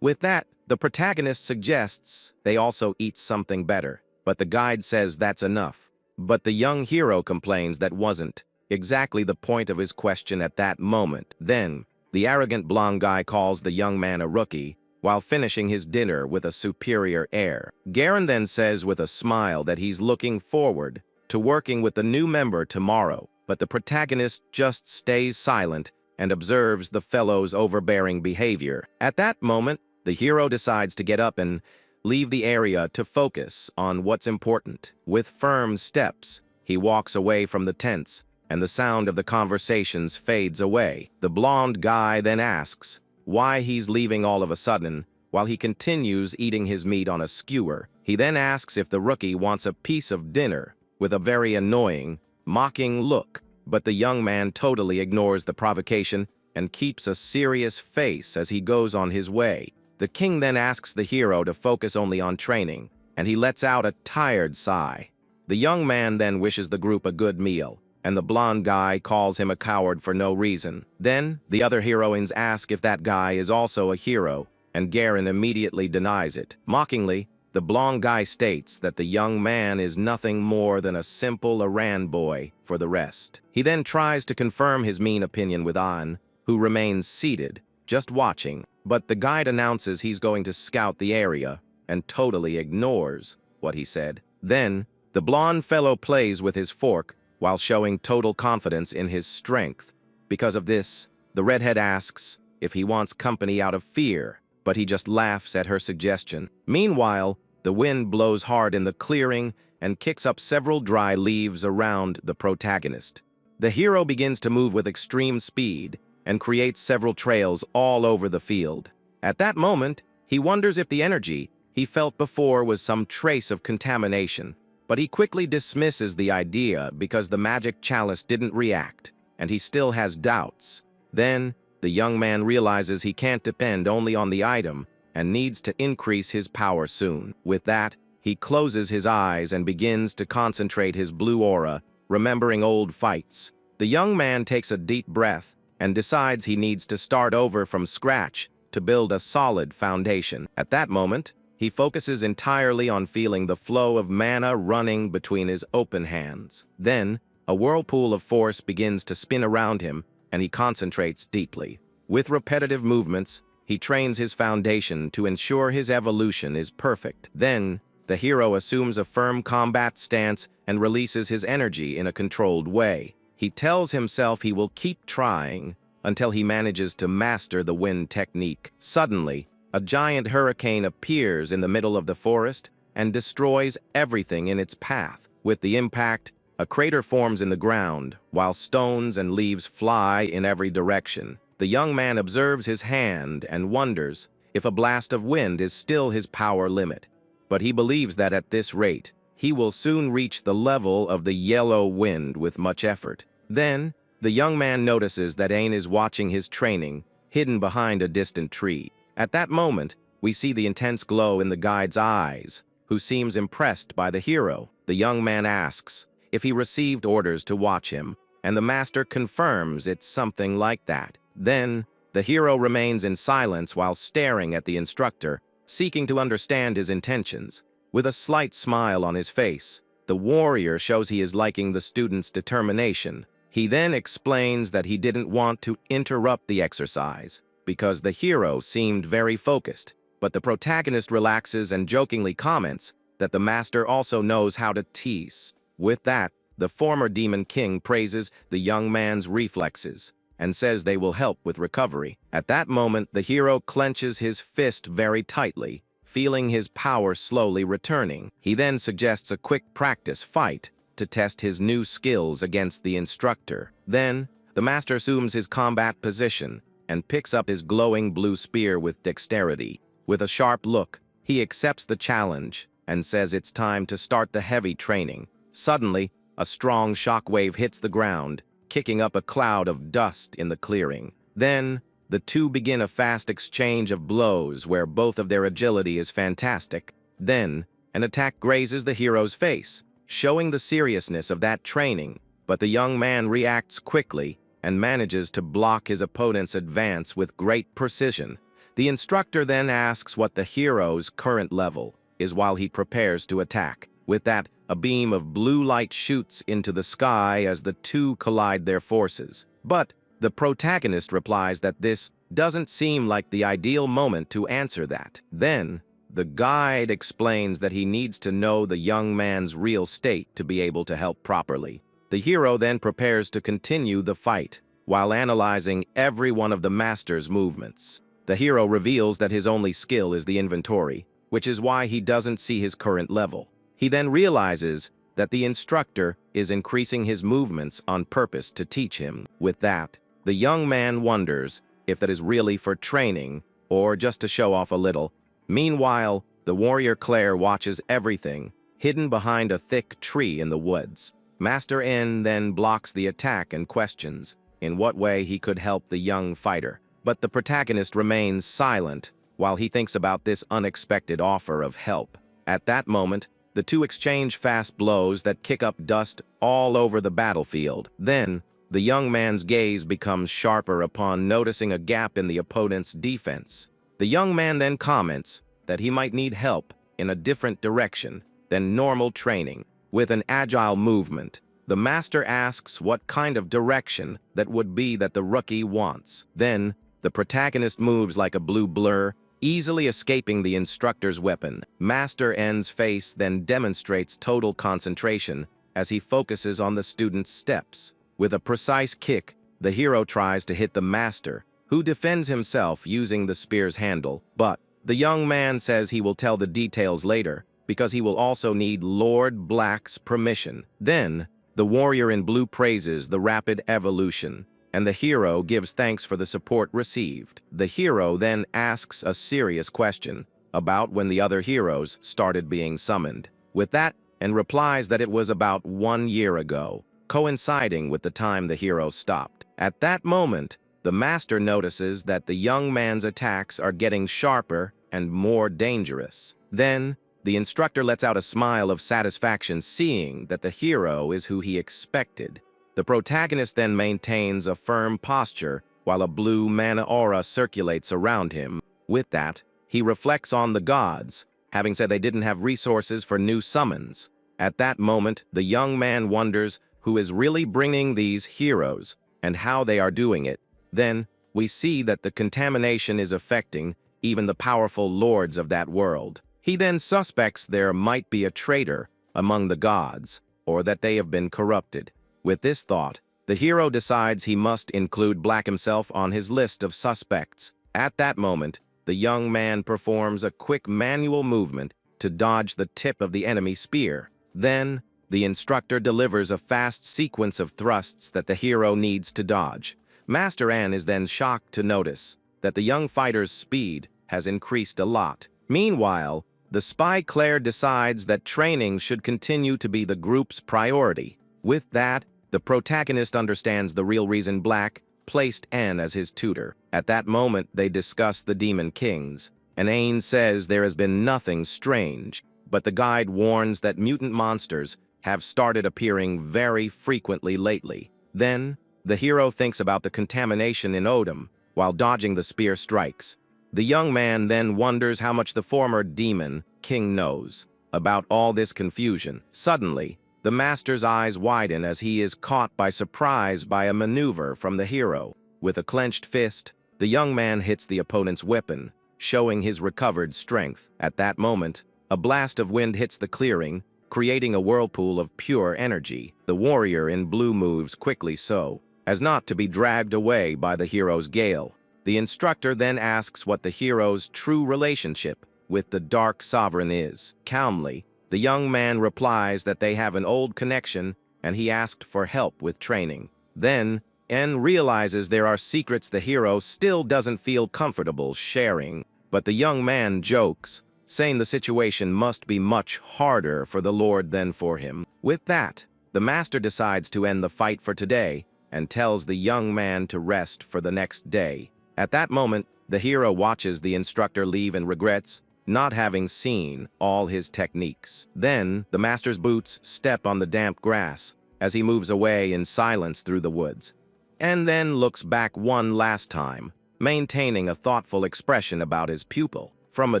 S1: With that, the protagonist suggests they also eat something better, but the guide says that's enough. But the young hero complains that wasn't exactly the point of his question at that moment. Then, the arrogant blonde guy calls the young man a rookie, while finishing his dinner with a superior air. Garen then says with a smile that he's looking forward to working with the new member tomorrow, but the protagonist just stays silent and observes the fellow's overbearing behavior. At that moment, the hero decides to get up and leave the area to focus on what's important. With firm steps, he walks away from the tents, and the sound of the conversations fades away. The blonde guy then asks why he's leaving all of a sudden, while he continues eating his meat on a skewer. He then asks if the rookie wants a piece of dinner, with a very annoying, mocking look. But the young man totally ignores the provocation and keeps a serious face as he goes on his way. The king then asks the hero to focus only on training, and he lets out a tired sigh. The young man then wishes the group a good meal, and the blonde guy calls him a coward for no reason. Then, the other heroines ask if that guy is also a hero, and Garen immediately denies it. Mockingly, the blonde guy states that the young man is nothing more than a simple errand boy for the rest. He then tries to confirm his mean opinion with An, who remains seated, just watching, but the guide announces he's going to scout the area and totally ignores what he said. Then, the blonde fellow plays with his fork while showing total confidence in his strength. Because of this, the redhead asks if he wants company out of fear, but he just laughs at her suggestion. Meanwhile, the The wind blows hard in the clearing and kicks up several dry leaves around the protagonist. The hero begins to move with extreme speed and creates several trails all over the field. At that moment, he wonders if the energy he felt before was some trace of contamination, but he quickly dismisses the idea because the magic chalice didn't react, and he still has doubts. Then, the young man realizes he can't depend only on the item and needs to increase his power soon. With that, he closes his eyes and begins to concentrate his blue aura, remembering old fights. The young man takes a deep breath and decides he needs to start over from scratch to build a solid foundation. At that moment, he focuses entirely on feeling the flow of mana running between his open hands. Then, a whirlpool of force begins to spin around him, and he concentrates deeply. With repetitive movements, he trains his foundation to ensure his evolution is perfect. Then, the hero assumes a firm combat stance and releases his energy in a controlled way. He tells himself he will keep trying until he manages to master the wind technique. Suddenly, a giant hurricane appears in the middle of the forest and destroys everything in its path. With the impact, a crater forms in the ground, while stones and leaves fly in every direction. The young man observes his hand and wonders if a blast of wind is still his power limit. But he believes that at this rate, he will soon reach the level of the yellow wind with much effort. Then, the young man notices that Ain is watching his training, hidden behind a distant tree. At that moment, we see the intense glow in the guide's eyes, who seems impressed by the hero. The young man asks if he received orders to watch him, and the master confirms it's something like that. Then, the hero remains in silence while staring at the instructor, seeking to understand his intentions. With a slight smile on his face, the warrior shows he is liking the student's determination. He then explains that he didn't want to interrupt the exercise, because the hero seemed very focused, but the protagonist relaxes and jokingly comments that the master also knows how to tease. With that, the former demon king praises the young man's reflexes and says they will help with recovery. At that moment, the hero clenches his fist very tightly, feeling his power slowly returning. He then suggests a quick practice fight to test his new skills against the instructor. Then, the master assumes his combat position and picks up his glowing blue spear with dexterity. With a sharp look, he accepts the challenge and says it's time to start the heavy training. Suddenly, a strong shockwave hits the ground, kicking up a cloud of dust in the clearing. Then, the two begin a fast exchange of blows where both of their agility is fantastic. Then, an attack grazes the hero's face, showing the seriousness of that training, but the young man reacts quickly and manages to block his opponent's advance with great precision. The instructor then asks what the hero's current level is while he prepares to attack. With that, a beam of blue light shoots into the sky as the two collide their forces. But the protagonist replies that this doesn't seem like the ideal moment to answer that. Then, the guide explains that he needs to know the young man's real state to be able to help properly. The hero then prepares to continue the fight, while analyzing every one of the master's movements. The hero reveals that his only skill is the inventory, which is why he doesn't see his current level. He then realizes that the instructor is increasing his movements on purpose to teach him. With that, the young man wonders if that is really for training or just to show off a little. Meanwhile, the warrior Claire watches everything, hidden behind a thick tree in the woods. Master N then blocks the attack and questions in what way he could help the young fighter. But the protagonist remains silent while he thinks about this unexpected offer of help. At that moment, the two exchange fast blows that kick up dust all over the battlefield. Then, the young man's gaze becomes sharper upon noticing a gap in the opponent's defense. The young man then comments that he might need help in a different direction than normal training. With an agile movement, the master asks what kind of direction that would be that the rookie wants. Then, the protagonist moves like a blue blur, easily escaping the instructor's weapon. Master N's face then demonstrates total concentration as he focuses on the student's steps. With a precise kick, the hero tries to hit the master, who defends himself using the spear's handle. But the young man says he will tell the details later, because he will also need Lord Black's permission. Then, the warrior in blue praises the rapid evolution, and the hero gives thanks for the support received. The hero then asks a serious question about when the other heroes started being summoned. With that, and replies that it was about 1 year ago, coinciding with the time the hero stopped. At that moment, the master notices that the young man's attacks are getting sharper and more dangerous. Then, the instructor lets out a smile of satisfaction seeing that the hero is who he expected. The protagonist then maintains a firm posture while a blue mana aura circulates around him. With that, he reflects on the gods, having said they didn't have resources for new summons. At that moment, the young man wonders who is really bringing these heroes and how they are doing it. Then, we see that the contamination is affecting even the powerful lords of that world. He then suspects there might be a traitor among the gods, or that they have been corrupted. With this thought, the hero decides he must include Black himself on his list of suspects. At that moment, the young man performs a quick manual movement to dodge the tip of the enemy spear. Then, the instructor delivers a fast sequence of thrusts that the hero needs to dodge. Master An is then shocked to notice that the young fighter's speed has increased a lot. Meanwhile, the spy Claire decides that training should continue to be the group's priority. With that, the protagonist understands the real reason Black placed N as his tutor. At that moment, they discuss the Demon Kings, and Ain says there has been nothing strange, but the guide warns that mutant monsters have started appearing very frequently lately. Then, the hero thinks about the contamination in Odom while dodging the spear strikes. The young man then wonders how much the former demon king knows about all this confusion. Suddenly, the master's eyes widen as he is caught by surprise by a maneuver from the hero. With a clenched fist, the young man hits the opponent's weapon, showing his recovered strength. At that moment, a blast of wind hits the clearing, creating a whirlpool of pure energy. The warrior in blue moves quickly so as not to be dragged away by the hero's gale. The instructor then asks what the hero's true relationship with the Dark Sovereign is. Calmly, the young man replies that they have an old connection and he asked for help with training. Then, N realizes there are secrets the hero still doesn't feel comfortable sharing, but the young man jokes, saying the situation must be much harder for the Lord than for him. With that, the master decides to end the fight for today and tells the young man to rest for the next day. At that moment, the hero watches the instructor leave and regrets not having seen all his techniques. Then, the master's boots step on the damp grass as he moves away in silence through the woods, and then looks back one last time, maintaining a thoughtful expression about his pupil. From a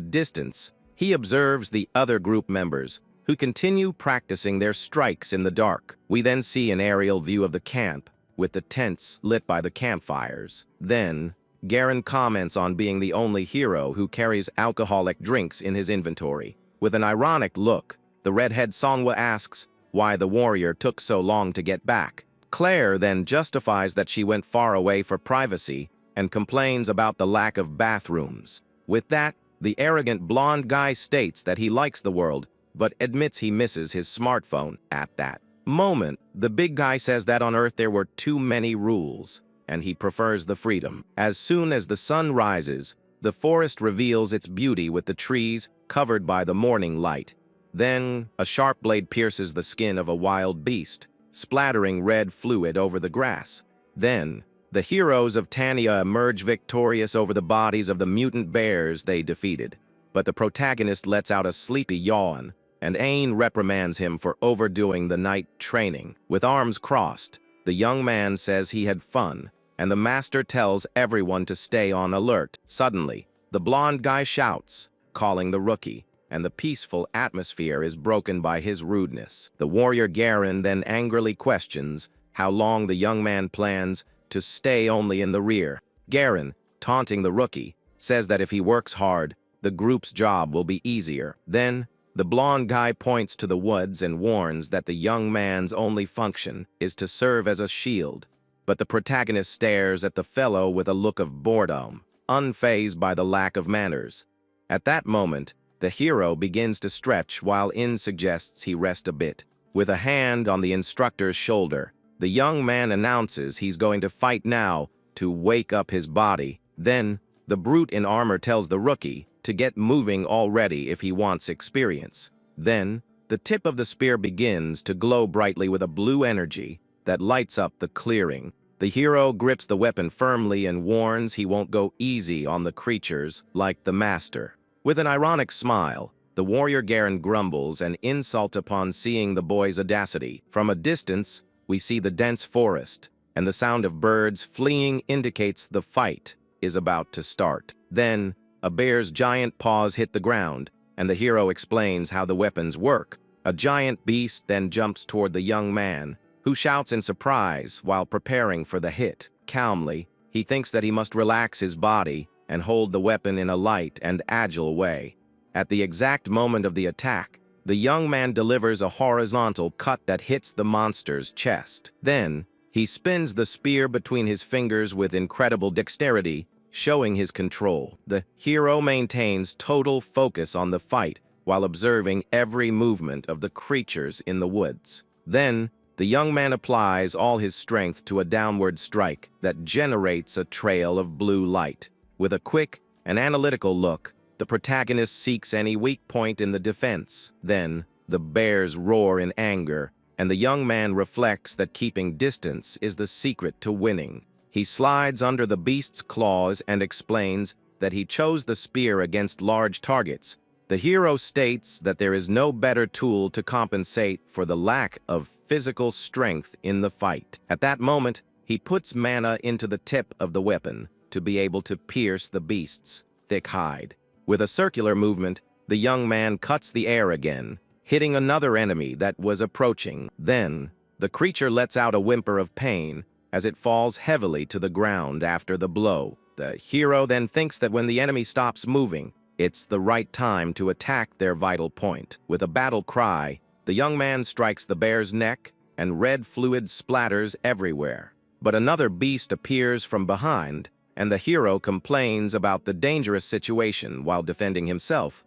S1: distance, he observes the other group members, who continue practicing their strikes in the dark. We then see an aerial view of the camp, with the tents lit by the campfires. Then, Garen comments on being the only hero who carries alcoholic drinks in his inventory. With an ironic look, the redhead Songwa asks why the warrior took so long to get back. Claire then justifies that she went far away for privacy and complains about the lack of bathrooms. With that, the arrogant blonde guy states that he likes the world, but admits he misses his smartphone. At that moment, the big guy says that on Earth there were too many rules, and he prefers the freedom. As soon as the sun rises, the forest reveals its beauty with the trees covered by the morning light. Then, a sharp blade pierces the skin of a wild beast, splattering red fluid over the grass. Then, the heroes of Tania emerge victorious over the bodies of the mutant bears they defeated. But the protagonist lets out a sleepy yawn, and Ain reprimands him for overdoing the night training. With arms crossed, the young man says he had fun, and the master tells everyone to stay on alert. Suddenly, the blonde guy shouts, calling the rookie, and the peaceful atmosphere is broken by his rudeness. The warrior Garen then angrily questions how long the young man plans to stay only in the rear. Garen, taunting the rookie, says that if he works hard, the group's job will be easier. Then, the blonde guy points to the woods and warns that the young man's only function is to serve as a shield. But the protagonist stares at the fellow with a look of boredom, unfazed by the lack of manners. At that moment, The hero begins to stretch while In suggests he rest a bit. With a hand on the instructor's shoulder, the young man announces he's going to fight now to wake up his body. Then, the brute in armor tells the rookie to get moving already if he wants experience. Then, the tip of the spear begins to glow brightly with a blue energy that lights up the clearing. The hero grips the weapon firmly and warns he won't go easy on the creatures like the master. With an ironic smile, the warrior Garen grumbles an insult upon seeing the boy's audacity. From a distance, we see the dense forest, and the sound of birds fleeing indicates the fight is about to start. Then, a bear's giant paws hit the ground, and the hero explains how the weapons work. A giant beast then jumps toward the young man, who shouts in surprise while preparing for the hit. Calmly, he thinks that he must relax his body and hold the weapon in a light and agile way. At the exact moment of the attack, the young man delivers a horizontal cut that hits the monster's chest. Then, he spins the spear between his fingers with incredible dexterity, showing his control. The hero maintains total focus on the fight while observing every movement of the creatures in the woods. Then, the young man applies all his strength to a downward strike that generates a trail of blue light. With a quick and analytical look, the protagonist seeks any weak point in the defense. Then, the bears roar in anger, and the young man reflects that keeping distance is the secret to winning. He slides under the beast's claws and explains that he chose the spear against large targets. The hero states that there is no better tool to compensate for the lack of physical strength in the fight. At that moment, he puts mana into the tip of the weapon to be able to pierce the beast's thick hide. With a circular movement, the young man cuts the air again, hitting another enemy that was approaching. Then, the creature lets out a whimper of pain as it falls heavily to the ground after the blow. The hero then thinks that when the enemy stops moving, it's the right time to attack their vital point. With a battle cry, the young man strikes the bear's neck, and red fluid splatters everywhere. But another beast appears from behind, and the hero complains about the dangerous situation while defending himself.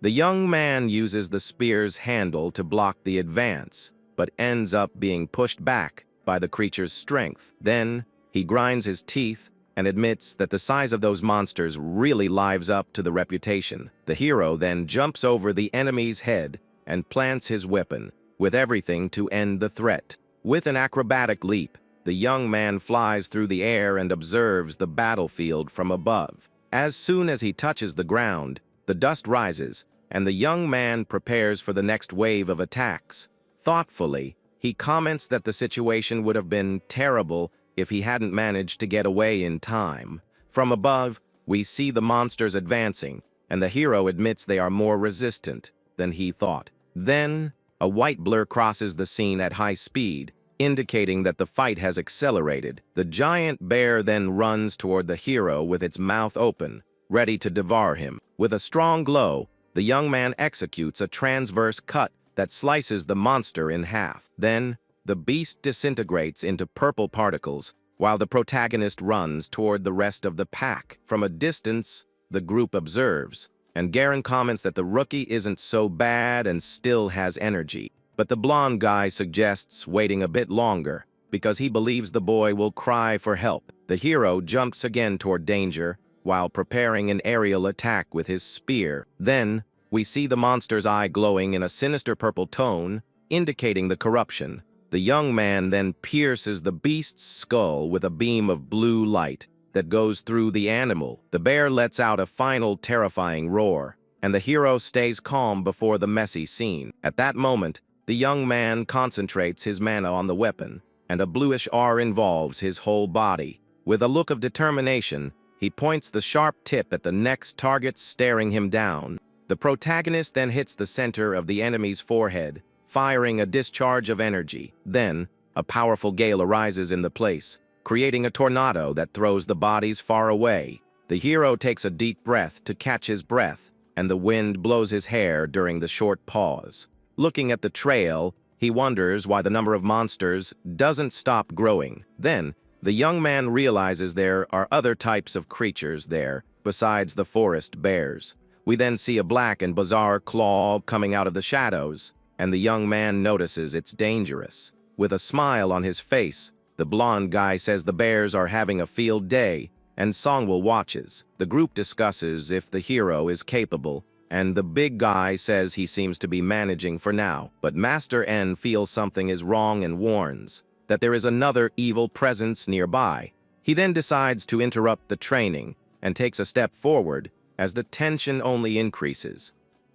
S1: The young man uses the spear's handle to block the advance, but ends up being pushed back by the creature's strength. Then, he grinds his teeth and admits that the size of those monsters really lives up to the reputation. The hero then jumps over the enemy's head and plants his weapon, with everything to end the threat. With an acrobatic leap, the young man flies through the air and observes the battlefield from above. As soon as he touches the ground, the dust rises, and the young man prepares for the next wave of attacks. Thoughtfully, he comments that the situation would have been terrible if he hadn't managed to get away in time. From above, we see the monsters advancing, and the hero admits they are more resistant than he thought. Then, a white blur crosses the scene at high speed, indicating that the fight has accelerated. The giant bear then runs toward the hero with its mouth open, ready to devour him. With a strong glow, the young man executes a transverse cut that slices the monster in half. Then, the beast disintegrates into purple particles, while the protagonist runs toward the rest of the pack. From a distance, the group observes, and Garen comments that the rookie isn't so bad and still has energy. But the blonde guy suggests waiting a bit longer, because he believes the boy will cry for help. The hero jumps again toward danger, while preparing an aerial attack with his spear. Then, we see the monster's eye glowing in a sinister purple tone, indicating the corruption. The young man then pierces the beast's skull with a beam of blue light that goes through the animal. The bear lets out a final terrifying roar, and the hero stays calm before the messy scene. At that moment, the young man concentrates his mana on the weapon, and a bluish aura involves his whole body. With a look of determination, he points the sharp tip at the next target staring him down. The protagonist then hits the center of the enemy's forehead, firing a discharge of energy. Then, a powerful gale arises in the place, creating a tornado that throws the bodies far away. The hero takes a deep breath to catch his breath, and the wind blows his hair during the short pause. Looking at the trail, he wonders why the number of monsters doesn't stop growing. Then, the young man realizes there are other types of creatures there besides the forest bears. We then see a black and bizarre claw coming out of the shadows, and the young man notices it's dangerous. With a smile on his face, the blonde guy says the bears are having a field day, and Songwoo watches. The group discusses if the hero is capable, and the big guy says he seems to be managing for now. But Master N feels something is wrong and warns that there is another evil presence nearby. He then decides to interrupt the training and takes a step forward as the tension only increases.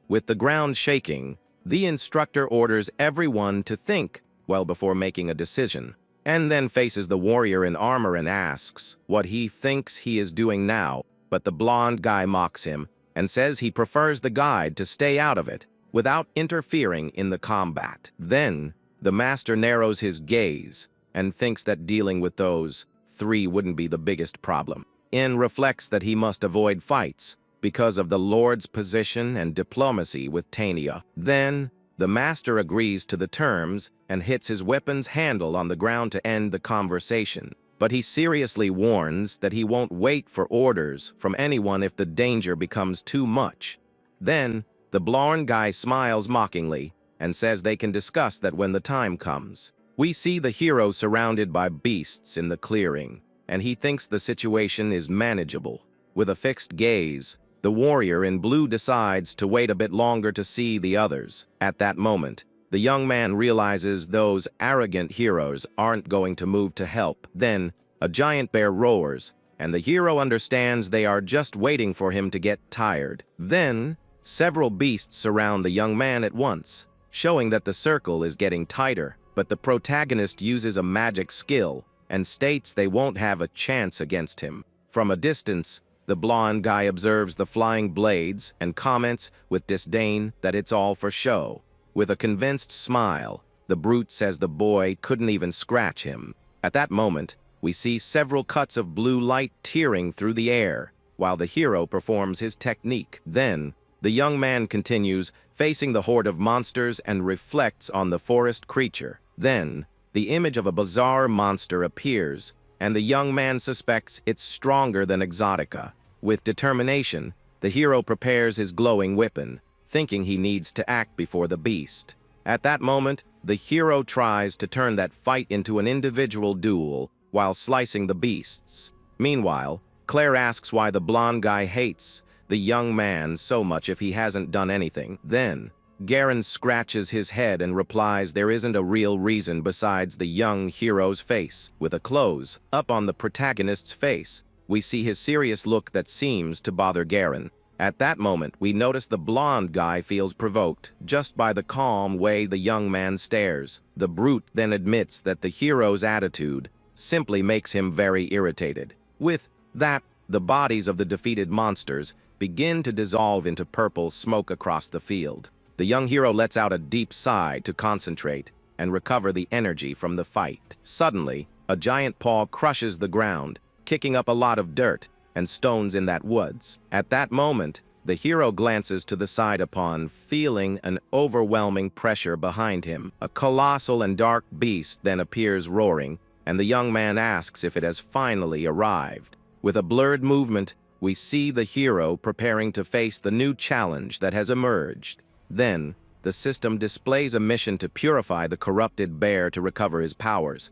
S1: With the ground shaking, the instructor orders everyone to think well before making a decision, and then faces the warrior in armor and asks what he thinks he is doing now, but the blonde guy mocks him and says he prefers the guide to stay out of it without interfering in the combat. Then, the master narrows his gaze and thinks that dealing with those three wouldn't be the biggest problem. In reflects that he must avoid fights because of the Lord's position and diplomacy with Tania. Then, the master agrees to the terms and hits his weapon's handle on the ground to end the conversation. But he seriously warns that he won't wait for orders from anyone if the danger becomes too much. Then, the blonde guy smiles mockingly and says they can discuss that when the time comes. We see the hero surrounded by beasts in the clearing, and he thinks the situation is manageable. With a fixed gaze, the warrior in blue decides to wait a bit longer to see the others. At that moment, the young man realizes those arrogant heroes aren't going to move to help. Then, a giant bear roars, and the hero understands they are just waiting for him to get tired. Then, several beasts surround the young man at once, showing that the circle is getting tighter. But the protagonist uses a magic skill and states they won't have a chance against him. From a distance, the blonde guy observes the flying blades and comments with disdain that it's all for show. With a convinced smile, the brute says the boy couldn't even scratch him. At that moment, we see several cuts of blue light tearing through the air, while the hero performs his technique. Then, the young man continues, facing the horde of monsters and reflects on the forest creature. Then, the image of a bizarre monster appears, and the young man suspects it's stronger than Exotica. With determination, the hero prepares his glowing weapon, thinking he needs to act before the beast. At that moment, the hero tries to turn that fight into an individual duel while slicing the beasts. Meanwhile, Claire asks why the blonde guy hates the young man so much if he hasn't done anything. Then, Garen scratches his head and replies there isn't a real reason besides the young hero's face. With a close-up on the protagonist's face, we see his serious look that seems to bother Garen. At that moment, we notice the blonde guy feels provoked just by the calm way the young man stares. The brute then admits that the hero's attitude simply makes him very irritated. With that, the bodies of the defeated monsters begin to dissolve into purple smoke across the field. The young hero lets out a deep sigh to concentrate and recover the energy from the fight. Suddenly, a giant paw crushes the ground, kicking up a lot of dirt and stones in that woods. At that moment, the hero glances to the side upon feeling an overwhelming pressure behind him. A colossal and dark beast then appears roaring, and the young man asks if it has finally arrived. With a blurred movement, we see the hero preparing to face the new challenge that has emerged. Then, the system displays a mission to purify the corrupted bear to recover his powers.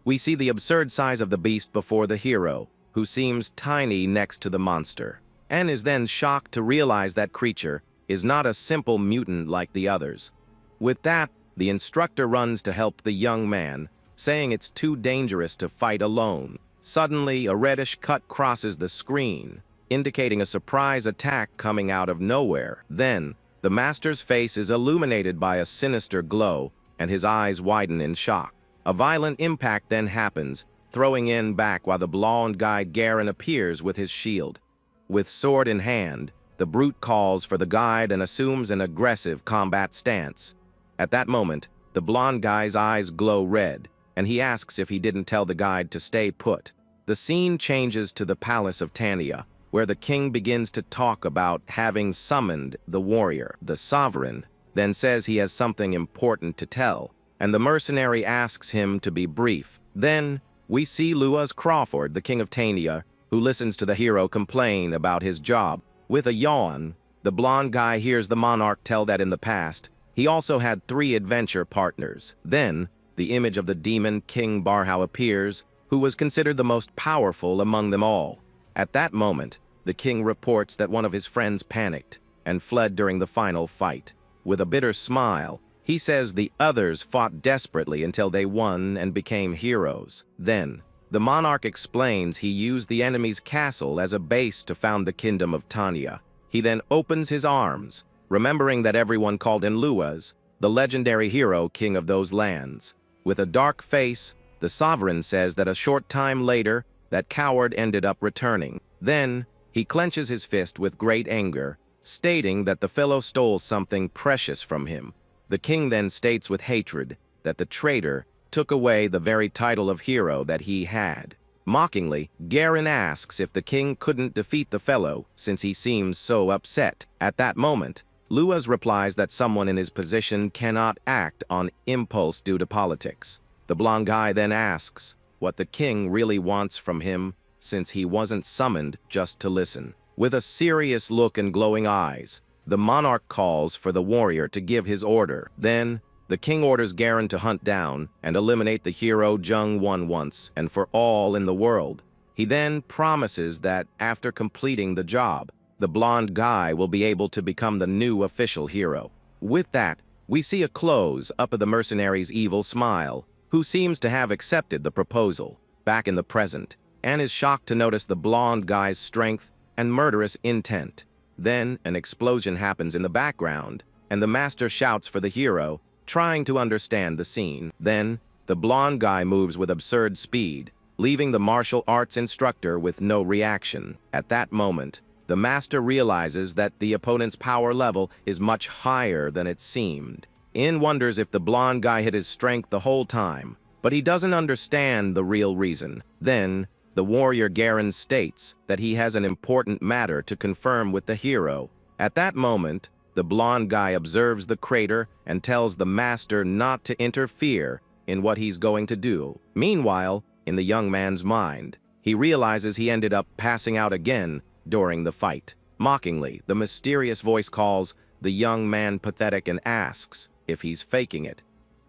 S1: We see the absurd size of the beast before the hero, who seems tiny next to the monster, and is then shocked to realize that creature is not a simple mutant like the others. With that, the instructor runs to help the young man, saying it's too dangerous to fight alone. Suddenly, a reddish cut crosses the screen, indicating a surprise attack coming out of nowhere. Then, the master's face is illuminated by a sinister glow, and his eyes widen in shock. A violent impact then happens, throwing in back while the blonde guy Garen appears with his shield. With sword in hand, the brute calls for the guide and assumes an aggressive combat stance. At that moment, the blonde guy's eyes glow red, and he asks if he didn't tell the guide to stay put. The scene changes to the palace of Tania, where the king begins to talk about having summoned the warrior. The sovereign then says he has something important to tell, and the mercenary asks him to be brief. Then, we see Luas Crawford, the king of Tania, who listens to the hero complain about his job. With a yawn, the blonde guy hears the monarch tell that in the past, he also had 3 adventure partners. Then, the image of the demon King Barhao appears, who was considered the most powerful among them all. At that moment, the king reports that one of his friends panicked and fled during the final fight. With a bitter smile, he says the others fought desperately until they won and became heroes. Then, the monarch explains he used the enemy's castle as a base to found the kingdom of Tanya. He then opens his arms, remembering that everyone called him Luas, the legendary hero king of those lands. With a dark face, the sovereign says that a short time later, that coward ended up returning. Then, he clenches his fist with great anger, stating that the fellow stole something precious from him. The king then states with hatred that the traitor took away the very title of hero that he had. Mockingly, Garen asks if the king couldn't defeat the fellow since he seems so upset. At that moment, Luas replies that someone in his position cannot act on impulse due to politics. The blonde guy then asks what the king really wants from him since he wasn't summoned just to listen. With a serious look and glowing eyes, the monarch calls for the warrior to give his order. Then, the king orders Garen to hunt down and eliminate the hero Jung Won once and for all in the world. He then promises that after completing the job, the blonde guy will be able to become the new official hero. With that, we see a close-up of the mercenary's evil smile, who seems to have accepted the proposal. Back in the present, Anne is shocked to notice the blonde guy's strength and murderous intent. Then, an explosion happens in the background, and the master shouts for the hero, trying to understand the scene. Then, the blonde guy moves with absurd speed, leaving the martial arts instructor with no reaction. At that moment, the master realizes that the opponent's power level is much higher than it seemed. In wonders if the blonde guy hid his strength the whole time, but he doesn't understand the real reason. Then, the warrior Garen states that he has an important matter to confirm with the hero. At that moment, the blonde guy observes the crater and tells the master not to interfere in what he's going to do. Meanwhile, in the young man's mind, he realizes he ended up passing out again during the fight. Mockingly, the mysterious voice calls the young man pathetic and asks if he's faking it.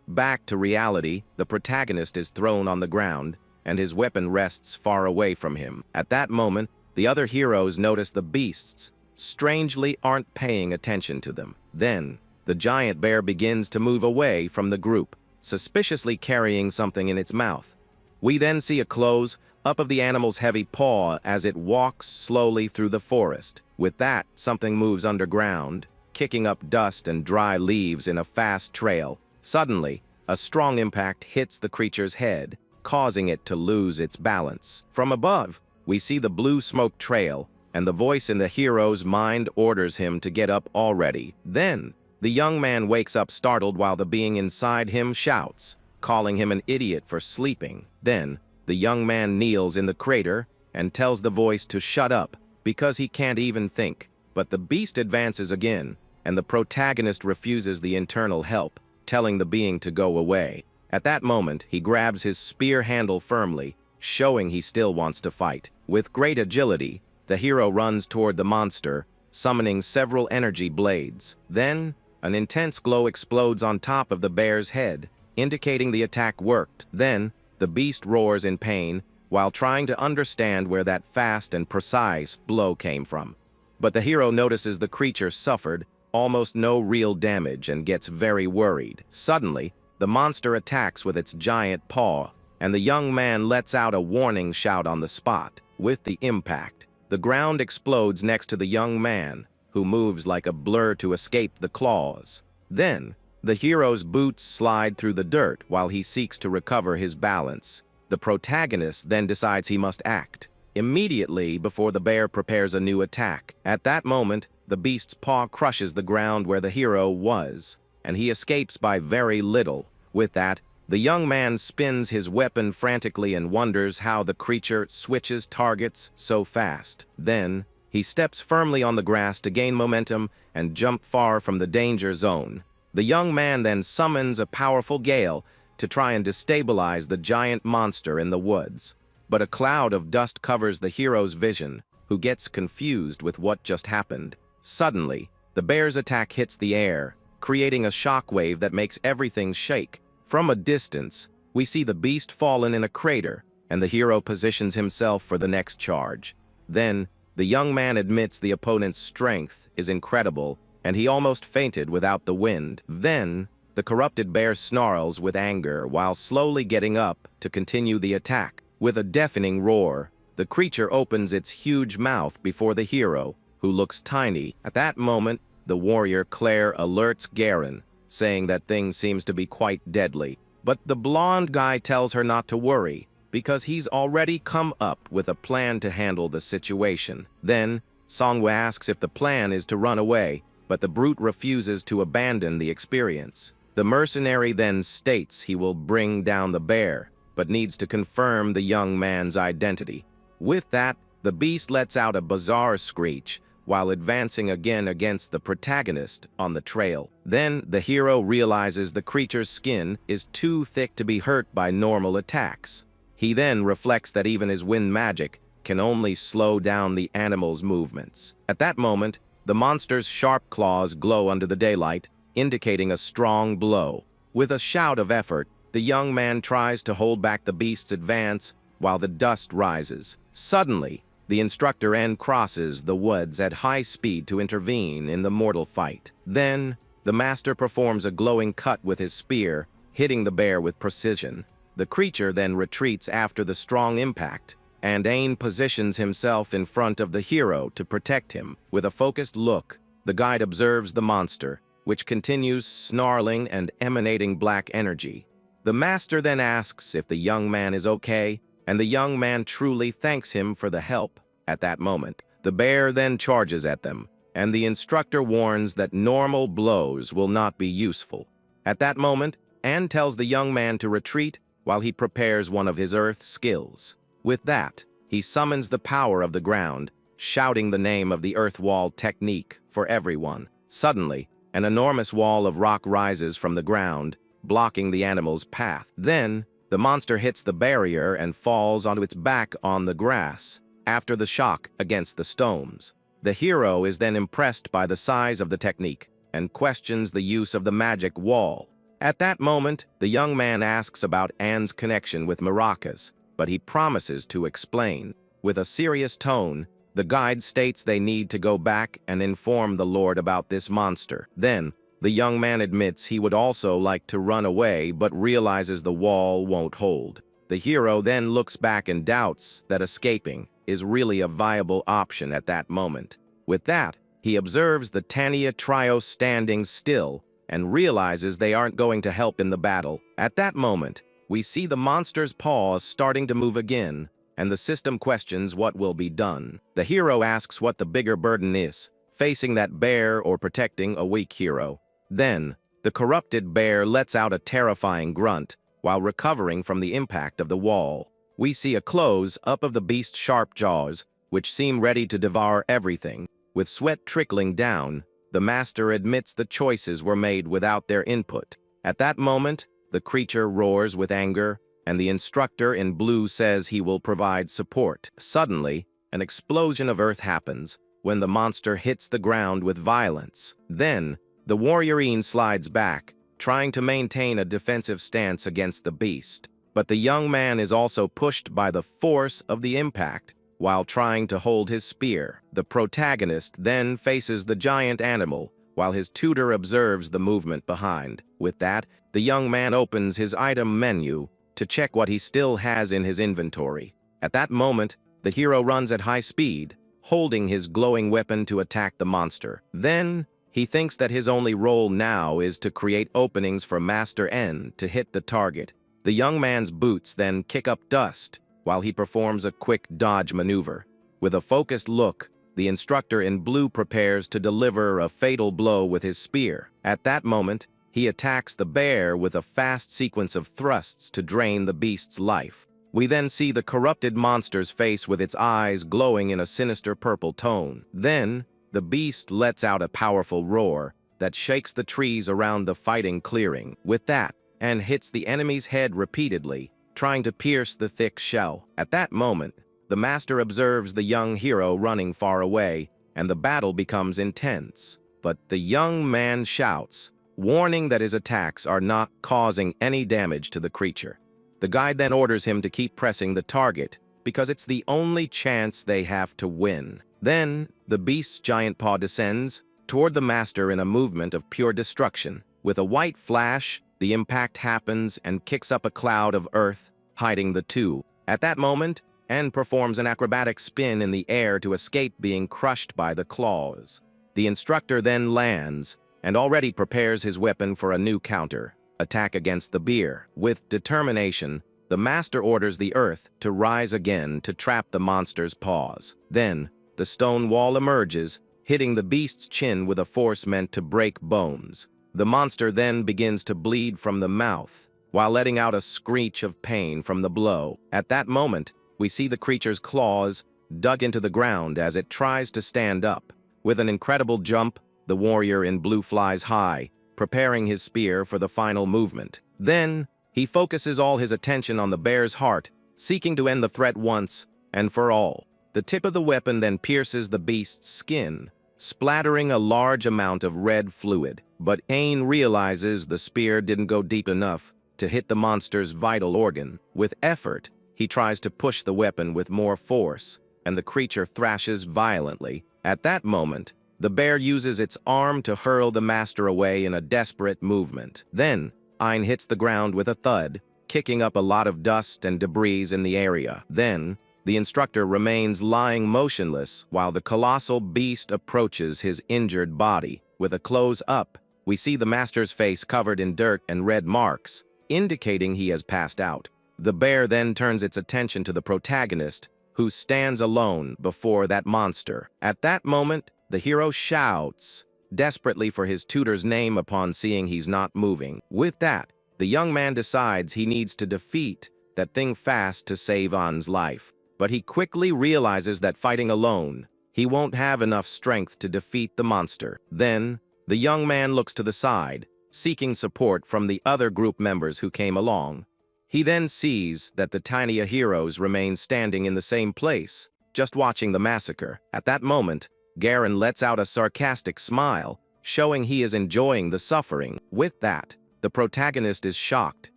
S1: Back to reality, the protagonist is thrown on the ground, and his weapon rests far away from him. At that moment, the other heroes notice the beasts strangely aren't paying attention to them. Then, the giant bear begins to move away from the group, suspiciously carrying something in its mouth. We then see a close-up of the animal's heavy paw as it walks slowly through the forest. With that, something moves underground, kicking up dust and dry leaves in a fast trail. Suddenly, a strong impact hits the creature's head, causing it to lose its balance. From above, we see the blue smoke trail, and the voice in the hero's mind orders him to get up already. Then, the young man wakes up startled while the being inside him shouts, calling him an idiot for sleeping. Then, the young man kneels in the crater and tells the voice to shut up because he can't even think. But the beast advances again, and the protagonist refuses the internal help, telling the being to go away. At that moment, he grabs his spear handle firmly, showing he still wants to fight. With great agility, the hero runs toward the monster, summoning several energy blades. Then, an intense glow explodes on top of the bear's head, indicating the attack worked. Then, the beast roars in pain while trying to understand where that fast and precise blow came from. But the hero notices the creature suffered almost no real damage and gets very worried. Suddenly, the monster attacks with its giant paw, and the young man lets out a warning shout on the spot. With the impact, the ground explodes next to the young man, who moves like a blur to escape the claws. Then, the hero's boots slide through the dirt while he seeks to recover his balance. The protagonist then decides he must act immediately before the bear prepares a new attack. At that moment, the beast's paw crushes the ground where the hero was, and he escapes by very little. With that, the young man spins his weapon frantically and wonders how the creature switches targets so fast. Then, he steps firmly on the grass to gain momentum and jump far from the danger zone. The young man then summons a powerful gale to try and destabilize the giant monster in the woods. But a cloud of dust covers the hero's vision, who gets confused with what just happened. Suddenly, the bear's attack hits the air, creating a shockwave that makes everything shake. From a distance, we see the beast fallen in a crater, and the hero positions himself for the next charge. Then, the young man admits the opponent's strength is incredible, and he almost fainted without the wind. Then, the corrupted bear snarls with anger while slowly getting up to continue the attack. With a deafening roar, the creature opens its huge mouth before the hero, who looks tiny. At that moment, the warrior Claire alerts Garen, saying that things seems to be quite deadly. But the blonde guy tells her not to worry, because he's already come up with a plan to handle the situation. Then, Songwoo asks if the plan is to run away, but the brute refuses to abandon the experience. The mercenary then states he will bring down the bear, but needs to confirm the young man's identity. With that, the beast lets out a bizarre screech while advancing again against the protagonist on the trail. Then, the hero realizes the creature's skin is too thick to be hurt by normal attacks. He then reflects that even his wind magic can only slow down the animal's movements. At that moment, the monster's sharp claws glow under the daylight, indicating a strong blow. With a shout of effort, the young man tries to hold back the beast's advance while the dust rises. Suddenly, the instructor N crosses the woods at high speed to intervene in the mortal fight. Then, the master performs a glowing cut with his spear, hitting the bear with precision. The creature then retreats after the strong impact, and Ain positions himself in front of the hero to protect him. With a focused look, the guide observes the monster, which continues snarling and emanating black energy. The master then asks if the young man is okay, and the young man truly thanks him for the help. At that moment, the bear then charges at them, and the instructor warns that normal blows will not be useful. At that moment, Anne tells the young man to retreat while he prepares one of his earth skills. With that, he summons the power of the ground, shouting the name of the earth wall technique for everyone. Suddenly, an enormous wall of rock rises from the ground, blocking the animal's path. Then, the monster hits the barrier and falls onto its back on the grass, after the shock against the stones. The hero is then impressed by the size of the technique and questions the use of the magic wall. At that moment, the young man asks about Anne's connection with maracas, but he promises to explain. With a serious tone, the guide states they need to go back and inform the Lord about this monster. Then, the young man admits he would also like to run away but realizes the wall won't hold. The hero then looks back and doubts that escaping is really a viable option at that moment. With that, he observes the Tanya trio standing still and realizes they aren't going to help in the battle. At that moment, we see the monster's paws starting to move again, and the system questions what will be done. The hero asks what the bigger burden is, facing that bear or protecting a weak hero. Then, the corrupted bear lets out a terrifying grunt while recovering from the impact of the wall. We see a close-up of the beast's sharp jaws, which seem ready to devour everything. With sweat trickling down, the master admits the choices were made without their input. At that moment, the creature roars with anger, and the instructor in blue says he will provide support. Suddenly, an explosion of earth happens when the monster hits the ground with violence. Then, the warriorine slides back, trying to maintain a defensive stance against the beast. But the young man is also pushed by the force of the impact while trying to hold his spear. The protagonist then faces the giant animal while his tutor observes the movement behind. With that, the young man opens his item menu to check what he still has in his inventory. At that moment, the hero runs at high speed, holding his glowing weapon to attack the monster. Then, he thinks that his only role now is to create openings for Master N to hit the target. The young man's boots then kick up dust while he performs a quick dodge maneuver. With a focused look, the instructor in blue prepares to deliver a fatal blow with his spear. At that moment, he attacks the bear with a fast sequence of thrusts to drain the beast's life. We then see the corrupted monster's face with its eyes glowing in a sinister purple tone. Then, the beast lets out a powerful roar that shakes the trees around the fighting clearing. With that, and hits the enemy's head repeatedly, trying to pierce the thick shell. At that moment, the master observes the young hero running far away and the battle becomes intense. But the young man shouts, warning that his attacks are not causing any damage to the creature. The guide then orders him to keep pressing the target, because it's the only chance they have to win. Then, the beast's giant paw descends toward the master in a movement of pure destruction. With a white flash, the impact happens and kicks up a cloud of earth, hiding the two. At that moment, En performs an acrobatic spin in the air to escape being crushed by the claws. The instructor then lands and already prepares his weapon for a new counter attack against the bear. With determination, the master orders the earth to rise again to trap the monster's paws. Then, the stone wall emerges, hitting the beast's chin with a force meant to break bones. The monster then begins to bleed from the mouth, while letting out a screech of pain from the blow. At that moment, we see the creature's claws dug into the ground as it tries to stand up. With an incredible jump, the warrior in blue flies high, preparing his spear for the final movement. Then, he focuses all his attention on the bear's heart, seeking to end the threat once and for all. The tip of the weapon then pierces the beast's skin, splattering a large amount of red fluid. But En realizes the spear didn't go deep enough to hit the monster's vital organ. With effort, he tries to push the weapon with more force, and the creature thrashes violently. At that moment, the bear uses its arm to hurl the master away in a desperate movement. Then, En hits the ground with a thud, kicking up a lot of dust and debris in the area. Then, the instructor remains lying motionless while the colossal beast approaches his injured body. With a close-up, we see the master's face covered in dirt and red marks, indicating he has passed out. The bear then turns its attention to the protagonist, who stands alone before that monster. At that moment, the hero shouts desperately for his tutor's name upon seeing he's not moving. With that, the young man decides he needs to defeat that thing fast to save En's life. But he quickly realizes that fighting alone, he won't have enough strength to defeat the monster. Then, the young man looks to the side, seeking support from the other group members who came along. He then sees that the tiny heroes remain standing in the same place, just watching the massacre. At that moment, Garen lets out a sarcastic smile, showing he is enjoying the suffering. With that, the protagonist is shocked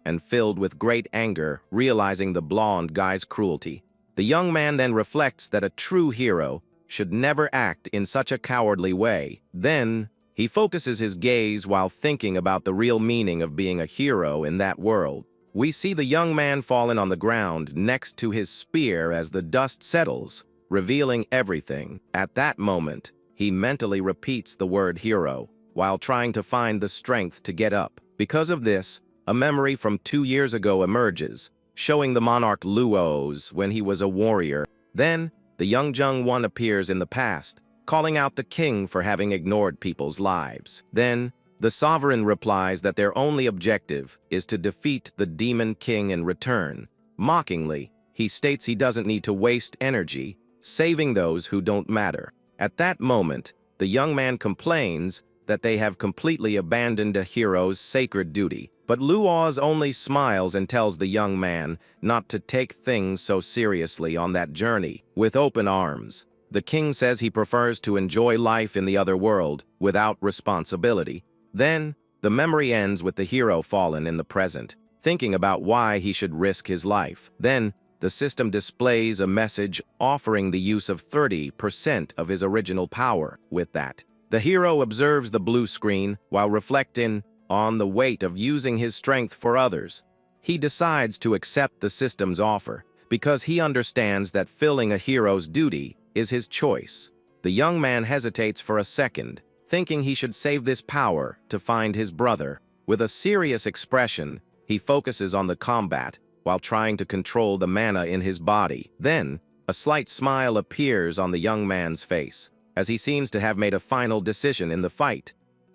S1: and filled with great anger, realizing the blonde guy's cruelty. The young man then reflects that a true hero should never act in such a cowardly way. Then, he focuses his gaze while thinking about the real meaning of being a hero in that world. We see the young man fallen on the ground next to his spear as the dust settles, revealing everything. At that moment, he mentally repeats the word hero, while trying to find the strength to get up. Because of this, a memory from 2 years ago emerges, showing the monarch Luo's when he was a warrior. Then, the young Jung Won appears in the past, calling out the king for having ignored people's lives. Then, the sovereign replies that their only objective is to defeat the demon king in return. Mockingly, he states he doesn't need to waste energy, saving those who don't matter. At that moment, the young man complains that they have completely abandoned a hero's sacred duty. But Luoz only smiles and tells the young man not to take things so seriously on that journey. With open arms, the king says he prefers to enjoy life in the other world without responsibility. Then, the memory ends with the hero fallen in the present, thinking about why he should risk his life. Then, the system displays a message offering the use of 30% of his original power. With that, the hero observes the blue screen while reflecting on the weight of using his strength for others. He decides to accept the system's offer because he understands that filling a hero's duty is his choice. The young man hesitates for a second, thinking he should save this power to find his brother. With a serious expression, he focuses on the combat while trying to control the mana in his body. Then, a slight smile appears on the young man's face, as he seems to have made a final decision in the fight.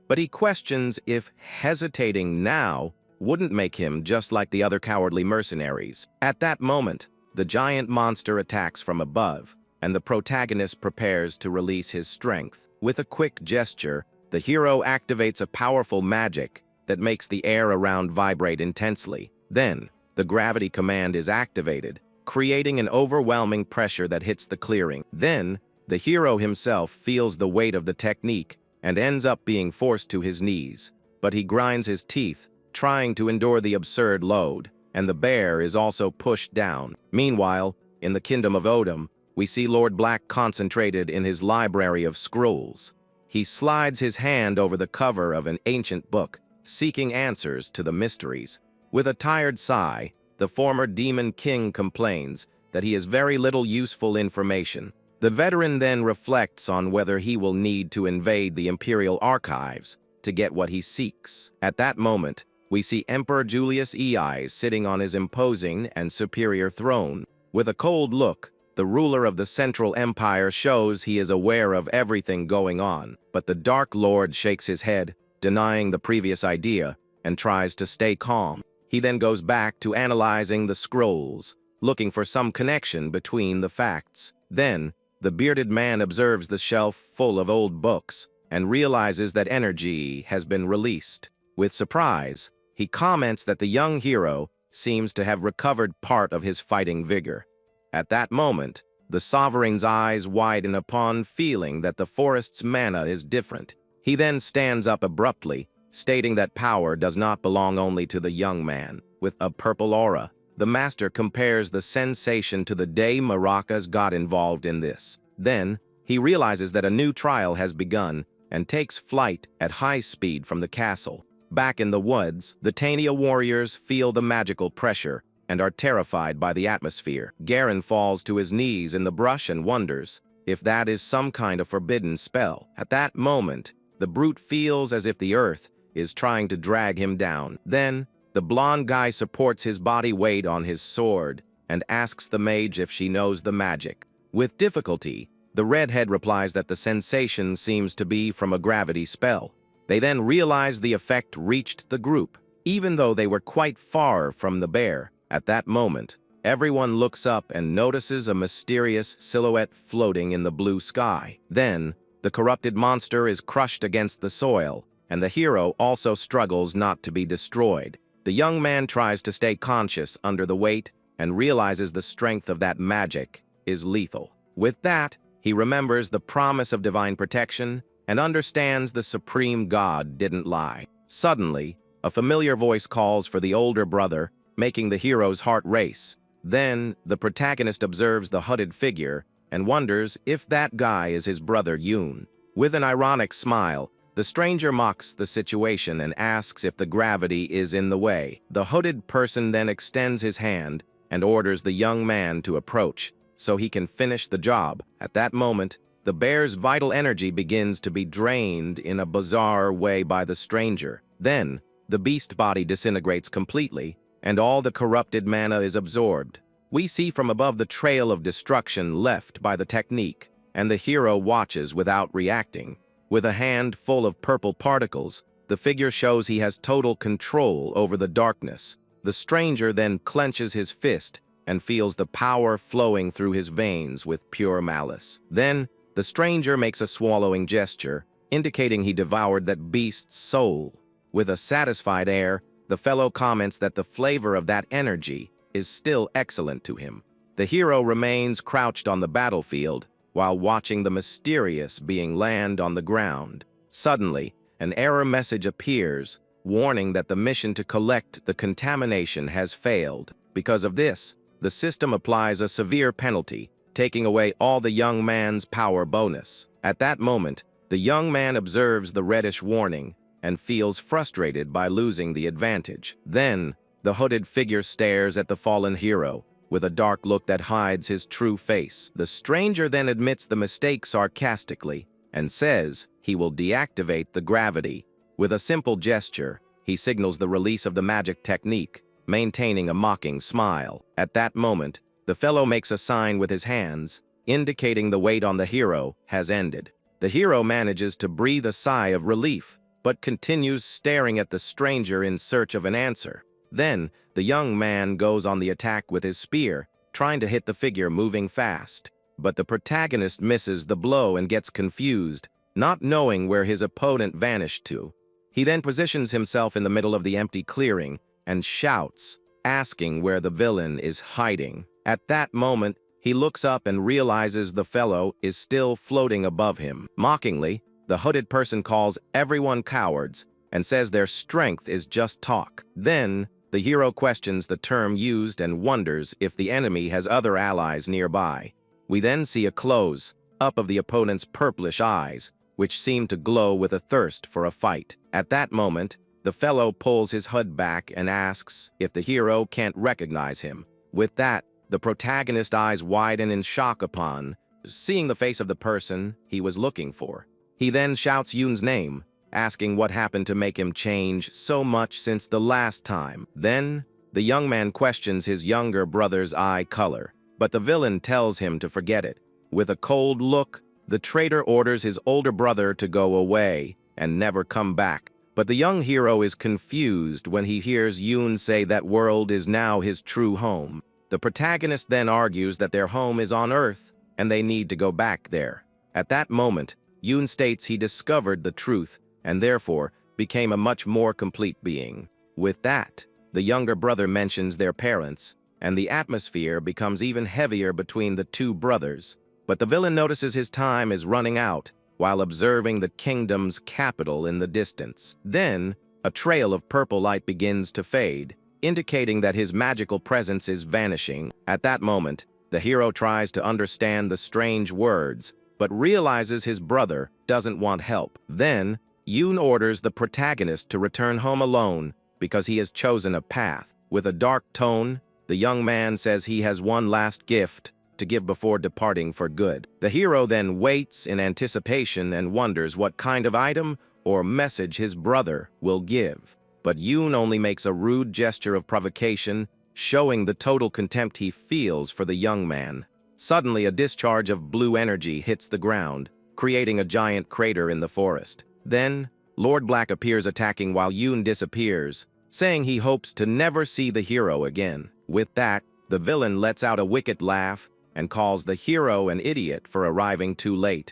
S1: But he questions if hesitating now wouldn't make him just like the other cowardly mercenaries. At that moment, the giant monster attacks from above, and the protagonist prepares to release his strength. With a quick gesture, the hero activates a powerful magic that makes the air around vibrate intensely. Then, the gravity command is activated, creating an overwhelming pressure that hits the clearing. Then, The hero himself feels the weight of the technique and ends up being forced to his knees. But he grinds his teeth, trying to endure the absurd load, and the bear is also pushed down. Meanwhile, in the Kingdom of Odom, we see Lord Black concentrated in his library of scrolls. He slides his hand over the cover of an ancient book, seeking answers to the mysteries. With a tired sigh, the former Demon King complains that he has very little useful information. The veteran then reflects on whether he will need to invade the Imperial Archives to get what he seeks. At that moment, we see Emperor Julius Ei sitting on his imposing and superior throne. With a cold look, the ruler of the Central Empire shows he is aware of everything going on, but the Dark Lord shakes his head, denying the previous idea, and tries to stay calm. He then goes back to analyzing the scrolls, looking for some connection between the facts. Then, the bearded man observes the shelf full of old books and realizes that energy has been released. With surprise, he comments that the young hero seems to have recovered part of his fighting vigor. At that moment, the sovereign's eyes widen upon feeling that the forest's mana is different. He then stands up abruptly, stating that power does not belong only to the young man. With a purple aura, the master compares the sensation to the day maracas got involved in this. Then, he realizes that a new trial has begun and takes flight at high speed from the castle. Back in the woods, the Tania warriors feel the magical pressure and are terrified by the atmosphere. Garen falls to his knees in the brush and wonders if that is some kind of forbidden spell. At that moment, the brute feels as if the earth is trying to drag him down. Then, the blonde guy supports his body weight on his sword and asks the mage if she knows the magic. With difficulty, the redhead replies that the sensation seems to be from a gravity spell. They then realize the effect reached the group, even though they were quite far from the bear. At that moment, everyone looks up and notices a mysterious silhouette floating in the blue sky. Then, the corrupted monster is crushed against the soil, and the hero also struggles not to be destroyed. The young man tries to stay conscious under the weight and realizes the strength of that magic is lethal. With that, he remembers the promise of divine protection and understands the supreme god didn't lie. Suddenly, a familiar voice calls for the older brother, making the hero's heart race. Then, the protagonist observes the hooded figure and wonders if that guy is his brother Yoon. With an ironic smile, the stranger mocks the situation and asks if the gravity is in the way. The hooded person then extends his hand and orders the young man to approach, so he can finish the job. At that moment, the bear's vital energy begins to be drained in a bizarre way by the stranger. Then, the beast body disintegrates completely, and all the corrupted mana is absorbed. We see from above the trail of destruction left by the technique, and the hero watches without reacting. With a hand full of purple particles, the figure shows he has total control over the darkness. The stranger then clenches his fist and feels the power flowing through his veins with pure malice. Then, the stranger makes a swallowing gesture, indicating he devoured that beast's soul. With a satisfied air, the fellow comments that the flavor of that energy is still excellent to him. The hero remains crouched on the battlefield while watching the mysterious being land on the ground. Suddenly, an error message appears, warning that the mission to collect the contamination has failed. Because of this, the system applies a severe penalty, taking away all the young man's power bonus. At that moment, the young man observes the reddish warning and feels frustrated by losing the advantage. Then, the hooded figure stares at the fallen hero with a dark look that hides his true face. The stranger then admits the mistake sarcastically and says he will deactivate the gravity. With a simple gesture, he signals the release of the magic technique, maintaining a mocking smile. At that moment, the fellow makes a sign with his hands, indicating the wait on the hero has ended. The hero manages to breathe a sigh of relief, but continues staring at the stranger in search of an answer. Then, the young man goes on the attack with his spear, trying to hit the figure moving fast. But the protagonist misses the blow and gets confused, not knowing where his opponent vanished to. He then positions himself in the middle of the empty clearing and shouts, asking where the villain is hiding. At that moment, he looks up and realizes the fellow is still floating above him. Mockingly, the hooded person calls everyone cowards and says their strength is just talk. Then, the hero questions the term used and wonders if the enemy has other allies nearby. We then see a close-up of the opponent's purplish eyes, which seem to glow with a thirst for a fight. At that moment, the fellow pulls his hood back and asks if the hero can't recognize him. With that, the protagonist's eyes widen in shock upon seeing the face of the person he was looking for. He then shouts Yoon's name, asking what happened to make him change so much since the last time. Then, the young man questions his younger brother's eye color, but the villain tells him to forget it. With a cold look, the traitor orders his older brother to go away and never come back. But the young hero is confused when he hears Yoon say that world is now his true home. The protagonist then argues that their home is on Earth and they need to go back there. At that moment, Yoon states he discovered the truth and therefore became a much more complete being. With that, the younger brother mentions their parents, and the atmosphere becomes even heavier between the two brothers. But the villain notices his time is running out while observing the kingdom's capital in the distance. Then, a trail of purple light begins to fade, indicating that his magical presence is vanishing. At that moment, the hero tries to understand the strange words, but realizes his brother doesn't want help. Then, Yoon orders the protagonist to return home alone because he has chosen a path. With a dark tone, the young man says he has one last gift to give before departing for good. The hero then waits in anticipation and wonders what kind of item or message his brother will give. But Yoon only makes a rude gesture of provocation, showing the total contempt he feels for the young man. Suddenly, a discharge of blue energy hits the ground, creating a giant crater in the forest. Then, Lord Black appears attacking while Yoon disappears, saying he hopes to never see the hero again. With that, the villain lets out a wicked laugh and calls the hero an idiot for arriving too late.